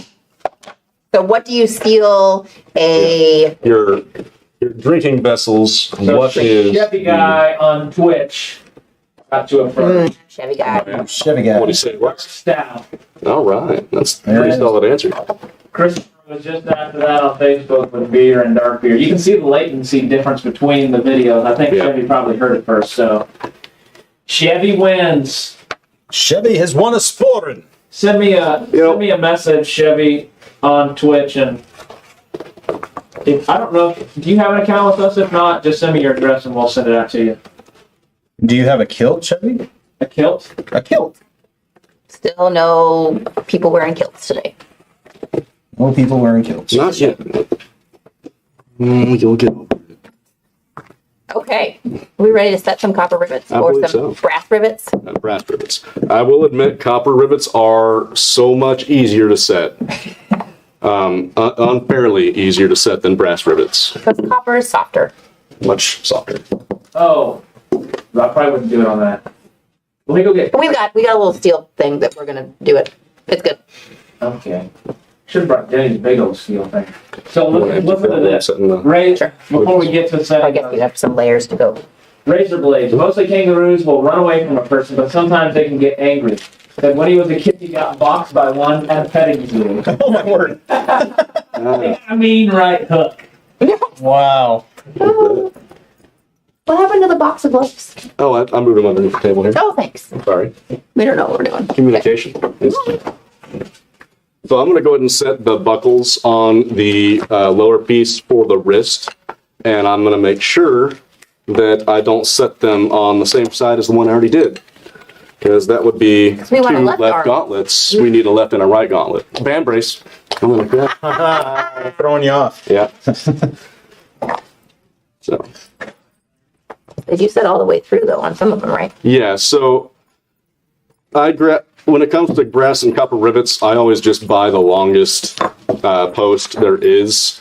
So what do you seal a... Your drinking vessels. So What is Chevy guy on Twitch got to a front. Chevy guy. Chevy What guy. do you say? What? Stout. All right, that's a There pretty it is. solid answer. Christopher was just after that on Facebook with beer and dark beer. You can see the latency difference between the videos. I think Yeah. Chevy probably heard it first, so. Chevy wins. Chevy has won a sporin. Send me a message, Chevy, on Twitch, and I don't know. Do you have an account with us? If not, just send me your address and we'll send it out to you. Do you have a kilt, Chevy? A kilt? A kilt. Still no people wearing kilts today. No people wearing kilts. Not yet. You'll get over it. Okay. Are we ready to set some copper rivets? I Or believe some so. brass rivets? Brass rivets. I will admit, copper rivets are so much easier to set. Unfairly easier to set than brass rivets. Because copper is softer. Much softer. Oh, I probably wouldn't do it on that. Let me go get. We got a little steel thing that we're gonna do it. It's good. Okay. Should have brought Denny's big old steel thing. So listen to this. Setting the- Ray, before we get to I setting guess we have some layers to go. razor blades. Mostly kangaroos will run away from a person, but sometimes they can get angry. Said when he was a kid, he got boxed by one at a petting zoo. Oh my word. I mean, right hook. Wow. What happened to the box of gloves? Oh, I moved them underneath the table here. Oh, thanks. Sorry. We don't know what we're doing. Communication. So I'm going to go ahead and set the buckles on the lower piece for the wrist, and I'm going to make sure that I don't set them on the same side as the one I already did, because that would be we want a two left left arm. gauntlets. We need a left and a right gauntlet. Band brace. Something like that. Throwing you off. Yeah. So. Did you set all the way through though on some of them, right? Yeah, so when it comes to brass and copper rivets, I always just buy the longest post there is,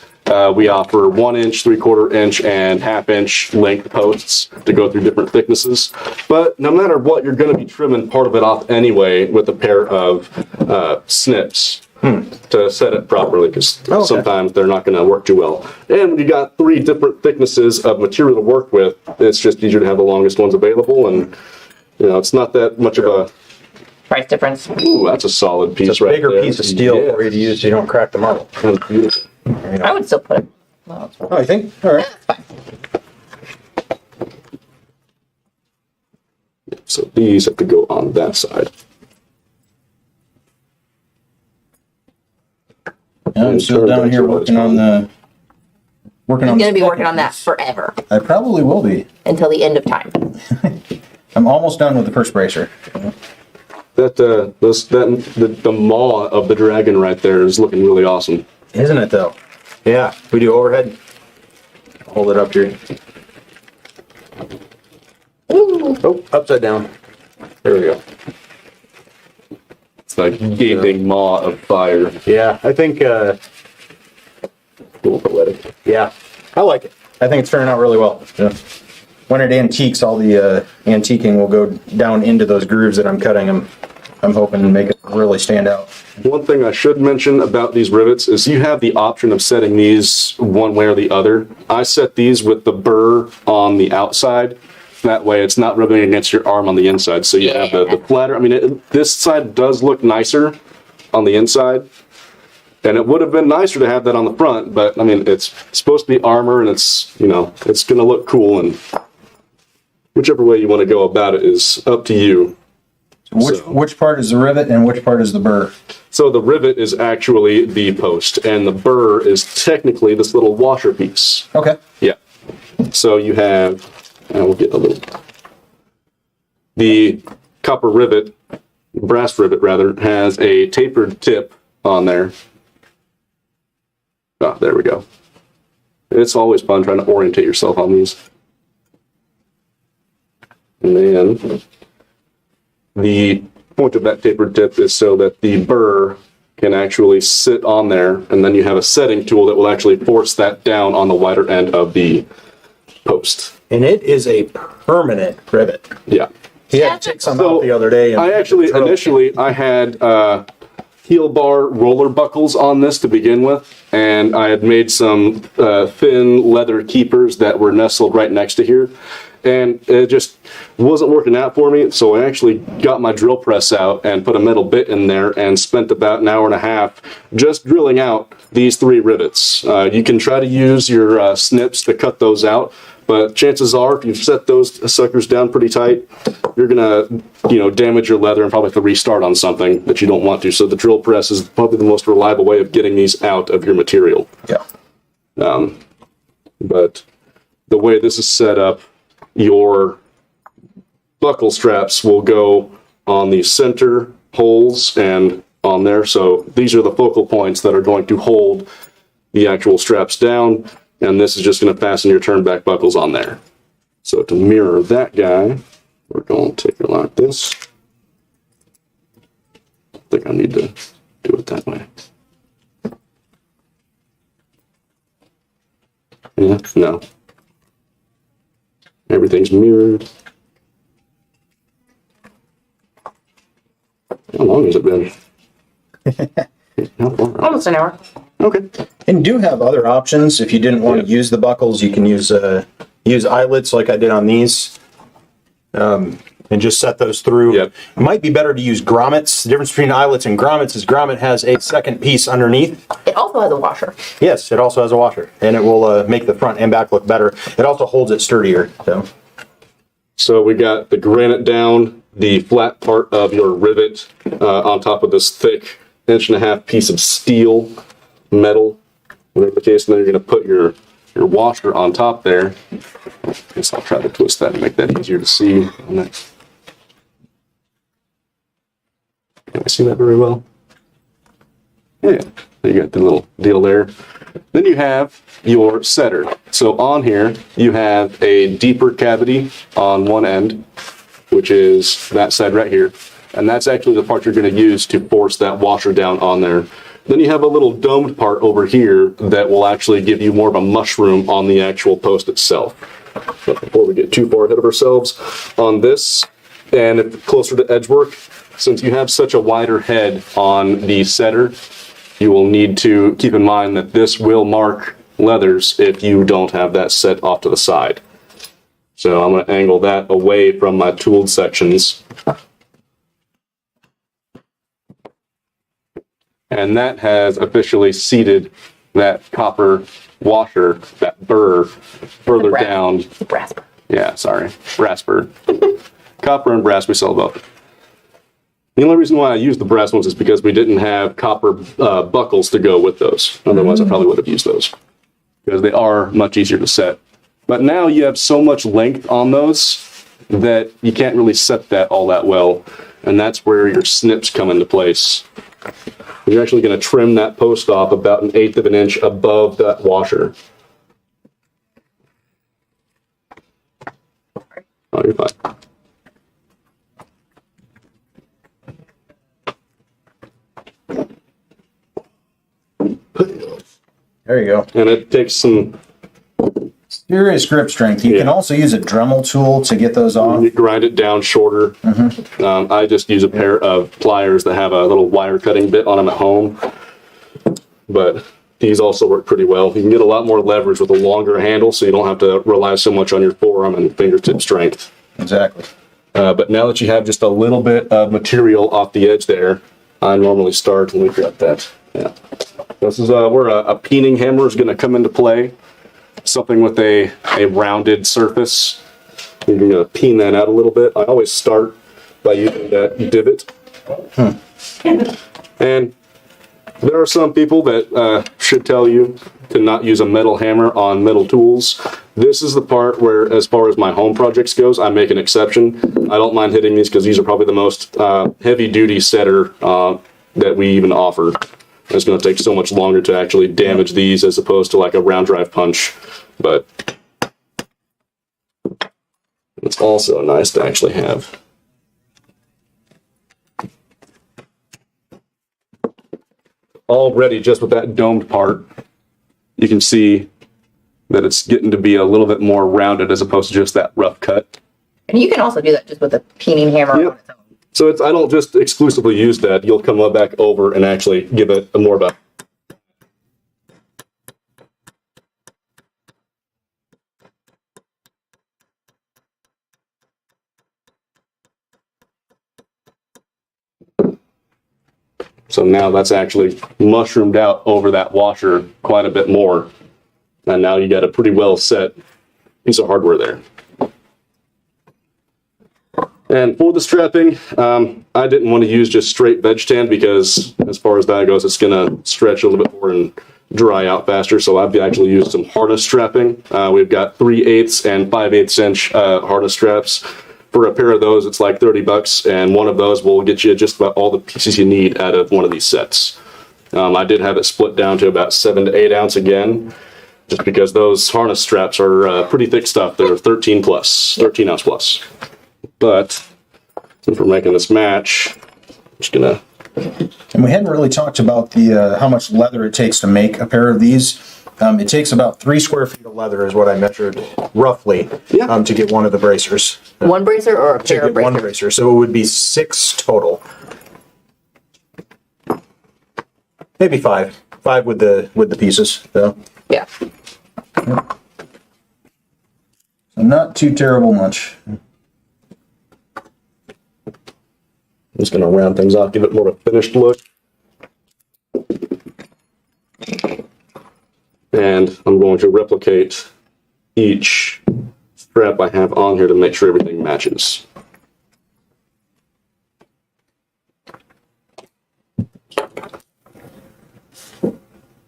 We offer 1 inch, 3/4 inch, and 1/2 inch length posts to go through different thicknesses. But no matter what, you're going to be trimming part of it off anyway with a pair of snips to set it properly, because sometimes they're not going to work too well. And when you got 3 different thicknesses of material to work with, it's just easier to have the longest ones available, and it's not that much of a Price difference. ooh, that's a solid piece. It's a right bigger there. piece of steel Yeah. for you to use so you don't crack the marble. That's beautiful. I would still put it. Oh, I think? All right. So these have to go on that side. I'm still down here working on the. I'm gonna be working on that forever I probably will be. until the end of time. I'm almost done with the first bracer. The maw of the dragon right there is looking really awesome. Isn't it though? Yeah, we do overhead. Hold it up here. Oh, upside down. There we go. It's like gaping maw of fire. Yeah, I think, Cool poetic. yeah, I like it. I think it's turning out really well. Yeah. When it antiques, all the antiquing will go down into those grooves that I'm cutting them. I'm hoping to make it really stand out. One thing I should mention about these rivets is you have the option of setting these one way or the other. I set these with the burr on the outside. That way it's not rubbing against your arm on the inside. So you have the flatter. I mean, this side does look nicer on the inside. And it would have been nicer to have that on the front, but I mean, it's supposed to be armor and it's going to look cool, and whichever way you want to go about it is up to you. Which part is the rivet and which part is the burr? So the rivet is actually the post, and the burr is technically this little washer piece. Okay. Yeah. So you have, and we'll get a little, the copper rivet, brass rivet rather, has a tapered tip on there. Oh, there we go. It's always fun trying to orientate yourself on these. And then the point of that tapered tip is so that the burr can actually sit on there, and then you have a setting tool that will actually force that down on the wider end of the post. And it is a permanent rivet. Yeah. He had to take some So, out the other day. And I actually, initially, I had heel bar roller buckles on this to begin with, and I had made some thin leather keepers that were nestled right next to here, and it just wasn't working out for me, so I actually got my drill press out and put a metal bit in there and spent about an hour and a half just drilling out these 3 rivets. You can try to use your snips to cut those out, but chances are, if you've set those suckers down pretty tight, you're gonna, damage your leather and probably have to restart on something that you don't want to. So the drill press is probably the most reliable way of getting these out of your material. Yeah. But the way this is set up, your buckle straps will go on the center holes and on there. So these are the focal points that are going to hold the actual straps down. And this is just going to fasten your turn back buckles on there. So to mirror that guy, we're going to take it like this. I think I need to do it that way. Yeah, no. Everything's mirrored. How long has it been? How far? Almost an hour. Okay. And do have other options. If you didn't want to use the buckles, you can use eyelets like I did on these. and just set those through. Yep. It might be better to use grommets. The difference between eyelets and grommets is grommet has a second piece underneath. It also has a washer. Yes, it also has a washer, and it will make the front and back look better. It also holds it sturdier. So we got the granite down, the flat part of your rivet on top of this thick 1.5-inch piece of steel, metal, whatever the case, and then you're going to put your washer on top there. I guess I'll try to twist that and make that easier to see. Can I see that very well? Yeah, you got the little deal there. Then you have your setter. So on here, you have a deeper cavity on one end, which is that side right here. And that's actually the part you're going to use to force that washer down on there. Then you have a little domed part over here that will actually give you more of a mushroom on the actual post itself. But before we get too far ahead of ourselves on this, and if closer to edge work, since you have such a wider head on the setter, you will need to keep in mind that this will mark leathers if you don't have that set off to the side. So I'm going to angle that away from my tooled sections. And that has officially seated that copper washer, that burr, further down. Brass. Yeah, sorry, brass burr. Copper and brass we sell both. The only reason why I used the brass ones is because we didn't have copper buckles to go with those. Otherwise, I probably would have used those because they are much easier to set. But now you have so much length on those that you can't really set that all that well. And that's where your snips come into place. You're actually going to trim that post off about 1/8 of an inch above that washer. Oh, you're fine. There you go. And it takes some, Serious grip strength. You can also use a Dremel tool to get those off. you grind it down shorter. I just use a pair of pliers that have a little wire cutting bit on them at home. But these also work pretty well. You can get a lot more leverage with a longer handle, so you don't have to rely so much on your forearm and fingertip strength. Exactly. But now that you have just a little bit of material off the edge there, I normally start, let me grab that. Yeah. This is where a peening hammer is going to come into play. Something with a rounded surface. You're going to peen that out a little bit. I always start by using that divot. And there are some people that should tell you to not use a metal hammer on metal tools. This is the part where, as far as my home projects goes, I make an exception. I don't mind hitting these because these are probably the most heavy-duty setter that we even offer. It's going to take so much longer to actually damage these as opposed to like a round drive punch. But it's also nice to actually have. Already, just with that domed part, you can see that it's getting to be a little bit more rounded as opposed to just that rough cut. And you can also do that just with a peening hammer Yep. on its own. So it's, I don't just exclusively use that. You'll come back over and actually give it a more of a. So now that's actually mushroomed out over that washer quite a bit more. And now you got a pretty well set piece of hardware there. And for the strapping, I didn't want to use just straight veg tan because as far as that goes, it's going to stretch a little bit more and dry out faster. So I've actually used some harness strapping. We've got 3/8 and 5/8 inch harness straps. For a pair of those, it's like $30, and one of those will get you just about all the pieces you need out of one of these sets. I did have it split down to about 7 to 8 ounce again, just because those harness straps are pretty thick stuff. They're 13 ounce plus. But since we're making this match, I'm just gonna. And we hadn't really talked about the how much leather it takes to make a pair of these. It takes about 3 square feet of leather is what I measured roughly to get one of the bracers. One bracer or a To pair of get one bracers? bracer, so it would be 6 total. Maybe 5. 5 with the pieces, though. Yeah. So not too terrible much. I'm just gonna round things off, give it more of a finished look. And I'm going to replicate each strap I have on here to make sure everything matches.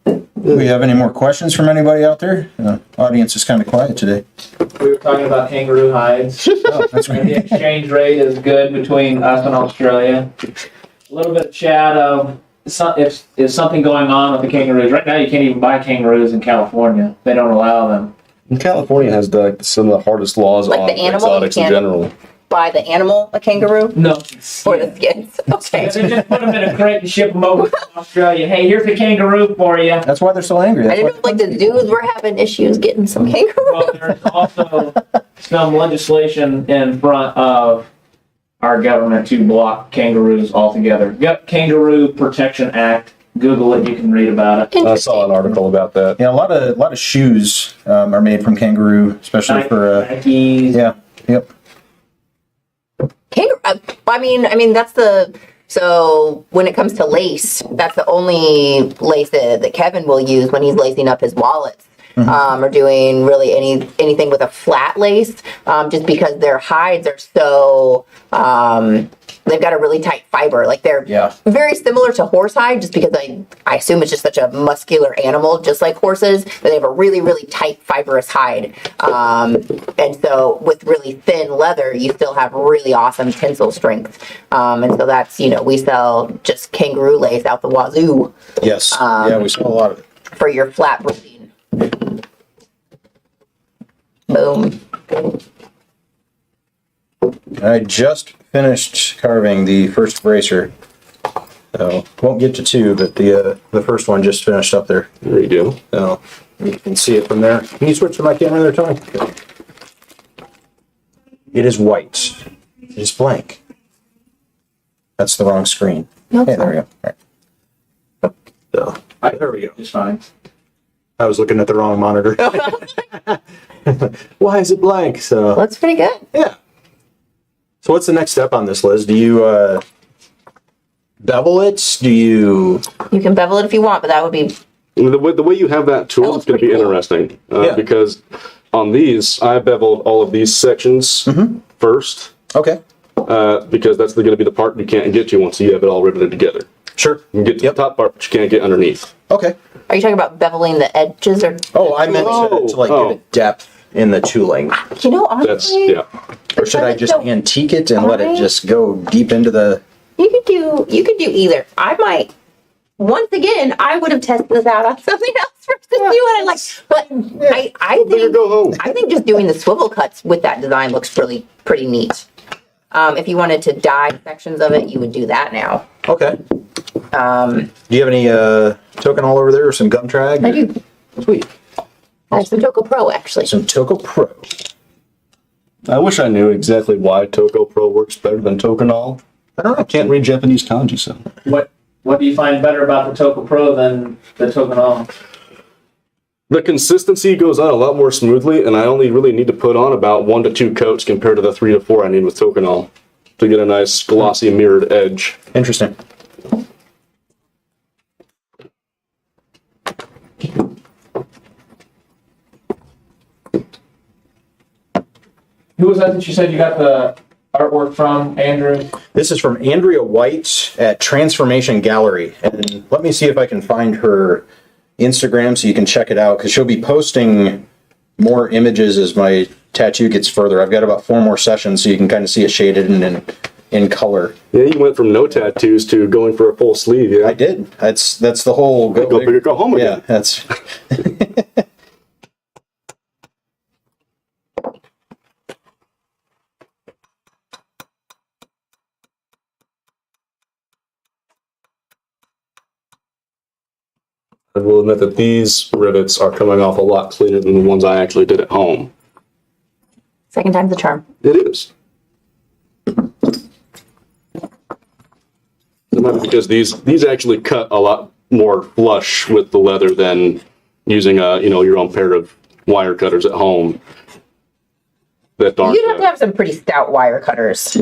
Do we have any more questions from anybody out there? Audience is kind of quiet today. We were talking about kangaroo hides. Oh, that's And the right. exchange rate is good between us and Australia. A little bit of chat of if something going on with the kangaroos. Right now, you can't even buy kangaroos in California. They don't allow them. And California has some of the hardest laws Like on the animal, exotics you in can't- general. buy the animal a kangaroo No. or the skins? Okay. They just put them in a crate and ship them over to Australia. Hey, here's a kangaroo for you. That's why they're so angry. I That's didn't know why like the zoos were having issues getting some kangaroos. Well, there's also some legislation in front of our government to block kangaroos altogether. Yep, Kangaroo Protection Act. Google it, you can read about it. I saw an article about that. yeah, a lot of shoes are made from kangaroo, especially for Nikes. yeah, yep. Kangaroo. I mean that's the. So when it comes to lace, that's the only lace that Kevin will use when he's lacing up his wallets. Or doing really anything with a flat lace, just because their hides are so they've got a really tight fiber. Like they're very similar to horsehide, just because I assume it's just such a muscular animal, just like horses, that they have a really, really tight fibrous hide. And so with really thin leather, you still have really awesome tensile strength. And so that's, we sell just kangaroo lace out the wazoo Yes. Yeah, we saw a lot of it. for your flat braiding. Boom. I just finished carving the first bracer. So won't get to two, but the first one just finished up there. There you go. So you can see it from there. Can you switch to my camera there, Tony? It is white. It is blank. That's the wrong screen. No, Hey, it's there we not. go. All right. So, there we go. It's fine. I was looking at the wrong monitor. Why is it blank? So That's pretty good. yeah. So what's the next step on this, Liz? Do you bevel it? Do you? You can bevel it if you want, but that would be The way you have that tool That is going to looks be pretty cool. interesting Yeah. because on these, I beveled all of these sections first Okay. because that's going to be the part you can't get to once you have it all riveted together. Sure. You can get to the top part, but you can't get underneath. Okay. Are you talking about beveling the edges or? Oh, I meant to like Oh. give it depth in the tooling. You know, That's, honestly, yeah. Or should I just So- antique it and let it I- just go deep into the... you could do either. I might. Once again, I would have tested this out on something else first to see what I like. But I Better think go home. I think just doing the swivel cuts with that design looks really pretty neat. If you wanted to dye sections of it, you would do that now. Okay. Do you have any token all over there or some gum trag? I do. Sweet. I have some Toco Pro actually. Some Toco Pro. I wish I knew exactly why Toko Pro works better than Tokonol. I don't know. I can't read Japanese kanji, so. What do you find better about the Toco Pro than the Tokonol? The consistency goes on a lot more smoothly, and I only really need to put on about 1 to 2 coats compared to the 3 to 4 I need with Tokonol to get a nice glossy mirrored edge. Interesting. Who was that you said you got the artwork from, Andrew? This is from Andrea White at Transformation Gallery. And let me see if I can find her Instagram so you can check it out, because she'll be posting more images as my tattoo gets further. I've got about 4 more sessions so you can kind of see it shaded and in color. Yeah, you went from no tattoos to going for a full sleeve, yeah? I did. That's the whole Go big or go home Yeah, again. that's I will admit that these rivets are coming off a lot cleaner than the ones I actually did at home. Second time's the charm. It is. It might be because these actually cut a lot more flush with the leather than using your own pair of wire cutters at home. That aren't. You'd have to have some pretty stout wire cutters.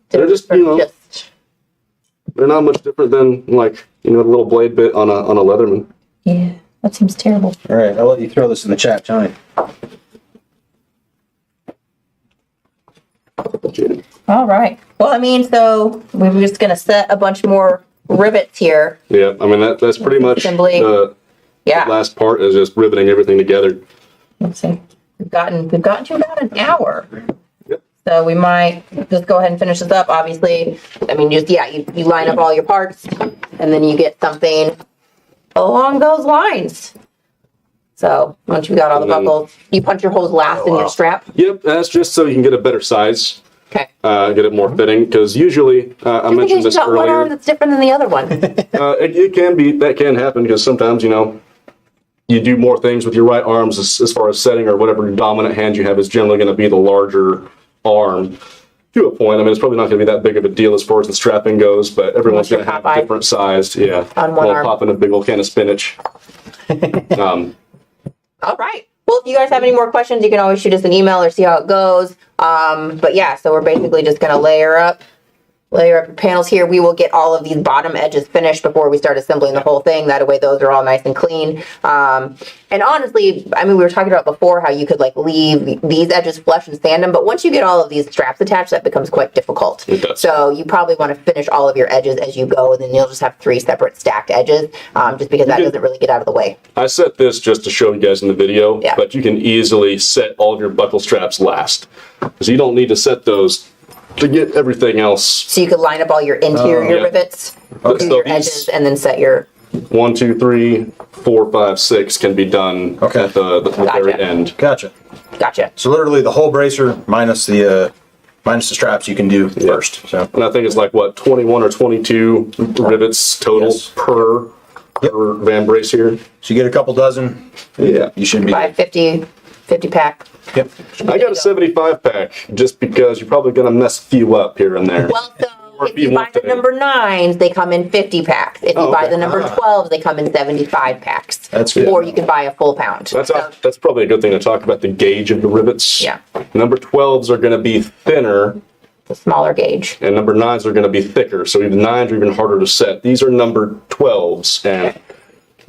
They're just, they're not much different than like the little blade bit on a Leatherman. Yeah, that seems terrible. all right. I'll let you throw this in the chat, Tony. All right. Well, I mean, so we're just gonna set a bunch more rivets here. Yeah, I mean that's pretty much Assembly. the Yeah. last part is just riveting everything together. Let's see. We've gotten to about an hour. Yep. So we might just go ahead and finish this up. Obviously, I mean, you line up all your parts, and then you get something along those lines. So once you got all the And then- buckles, you punch your holes last in your strap. Yep, that's just so you can get a better size. Okay. Get it more fitting, because usually, I Because mentioned you this got one arm earlier, that's different than the other one. it can be, that can happen, because sometimes, you do more things with your right arms as far as setting, or whatever dominant hand you have is generally going to be the larger arm. To a point, I mean, it's probably not going to be that big of a deal as far as the strapping goes, but everyone's going to have Popeye. different sized, yeah. On one arm. Popping a big old can of spinach. All right. Well, if you guys have any more questions, you can always shoot us an email or see how it goes. But yeah, so we're basically just going to layer up your panels here. We will get all of these bottom edges finished before we start assembling the whole thing. That way those are all nice and clean. And honestly, I mean, we were talking about before how you could like leave these edges flush and sand them, but once you get all of these straps attached, that becomes quite difficult. It does. So you probably want to finish all of your edges as you go, and then you'll just have 3 separate stacked edges, just because that doesn't really get out of the way. I set this just to show you guys in the video, Yeah. but you can easily set all of your buckle straps last. So you don't need to set those to get everything else. So you could line up all your interior Yeah. rivets, Okay. do So your these- edges, and then set your... 1, 2, 3, 4, 5, 6 can be done Okay. at the very Gotcha. end. Gotcha. Gotcha. So literally the whole bracer minus the straps you can do first. So And I think it's like, what, 21 or 22 rivets total Yes. per van brace here. so you get a couple dozen, Yeah. you should be. Buy 50 pack. Yep. I got a 75 pack just because you're probably going to mess a few up here and there. Well, so Or if you be buy more the today. number 9s, they come in 50 packs. If you Oh, buy okay. the number 12s, they come in 75 packs. That's good. Or you can buy a full pound. That's probably a good thing to talk about, the gauge of the rivets. Yeah. Number 12s are going to be thinner, The smaller gauge. and number 9s are going to be thicker. So even 9s are even harder to set. These are number 12s, and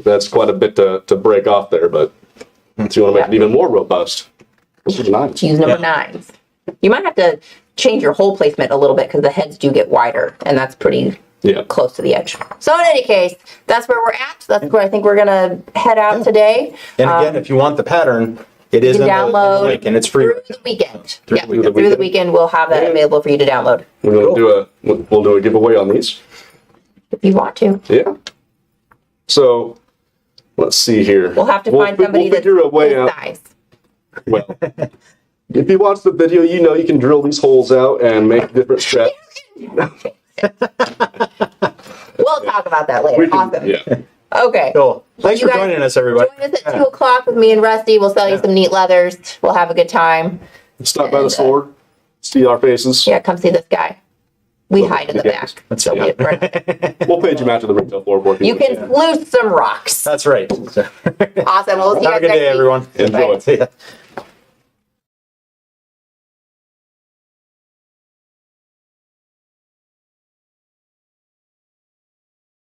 that's quite a bit to break off there. But if you want to make it even more robust, this is 9s. Use number 9s. You might have to change your hole placement a little bit because the heads do get wider, and that's pretty Yeah. close to the edge. So in any case, that's where we're at. That's where I think we're gonna head out today. And again, if you want the pattern, it is You in can the download link, and it's free. through the weekend. Through Yeah, the weekend. through the weekend, we'll have that available for you to download We're going to we'll do a giveaway on these. if you want to. Yeah. So let's see here. We'll have to find somebody we'll that's figure a way full out. size. Well, if you watch the video, you can drill these holes out and make different straps. We'll talk about that later. We can- Awesome. Yeah. Okay. Cool. Thanks You for guys joining us, everybody. Join us at 2 o'clock with me and Rusty. We'll sell you some neat leathers. We'll have a good time. Stop by the store, see our faces. Yeah, come see this guy. We hide in the Yeah. back. That's So yeah. We'll page them out to the retail floor for You can loose some rocks. That's right. So, Awesome. We'll see you have a guys good day, next week. everyone. Enjoy. See ya.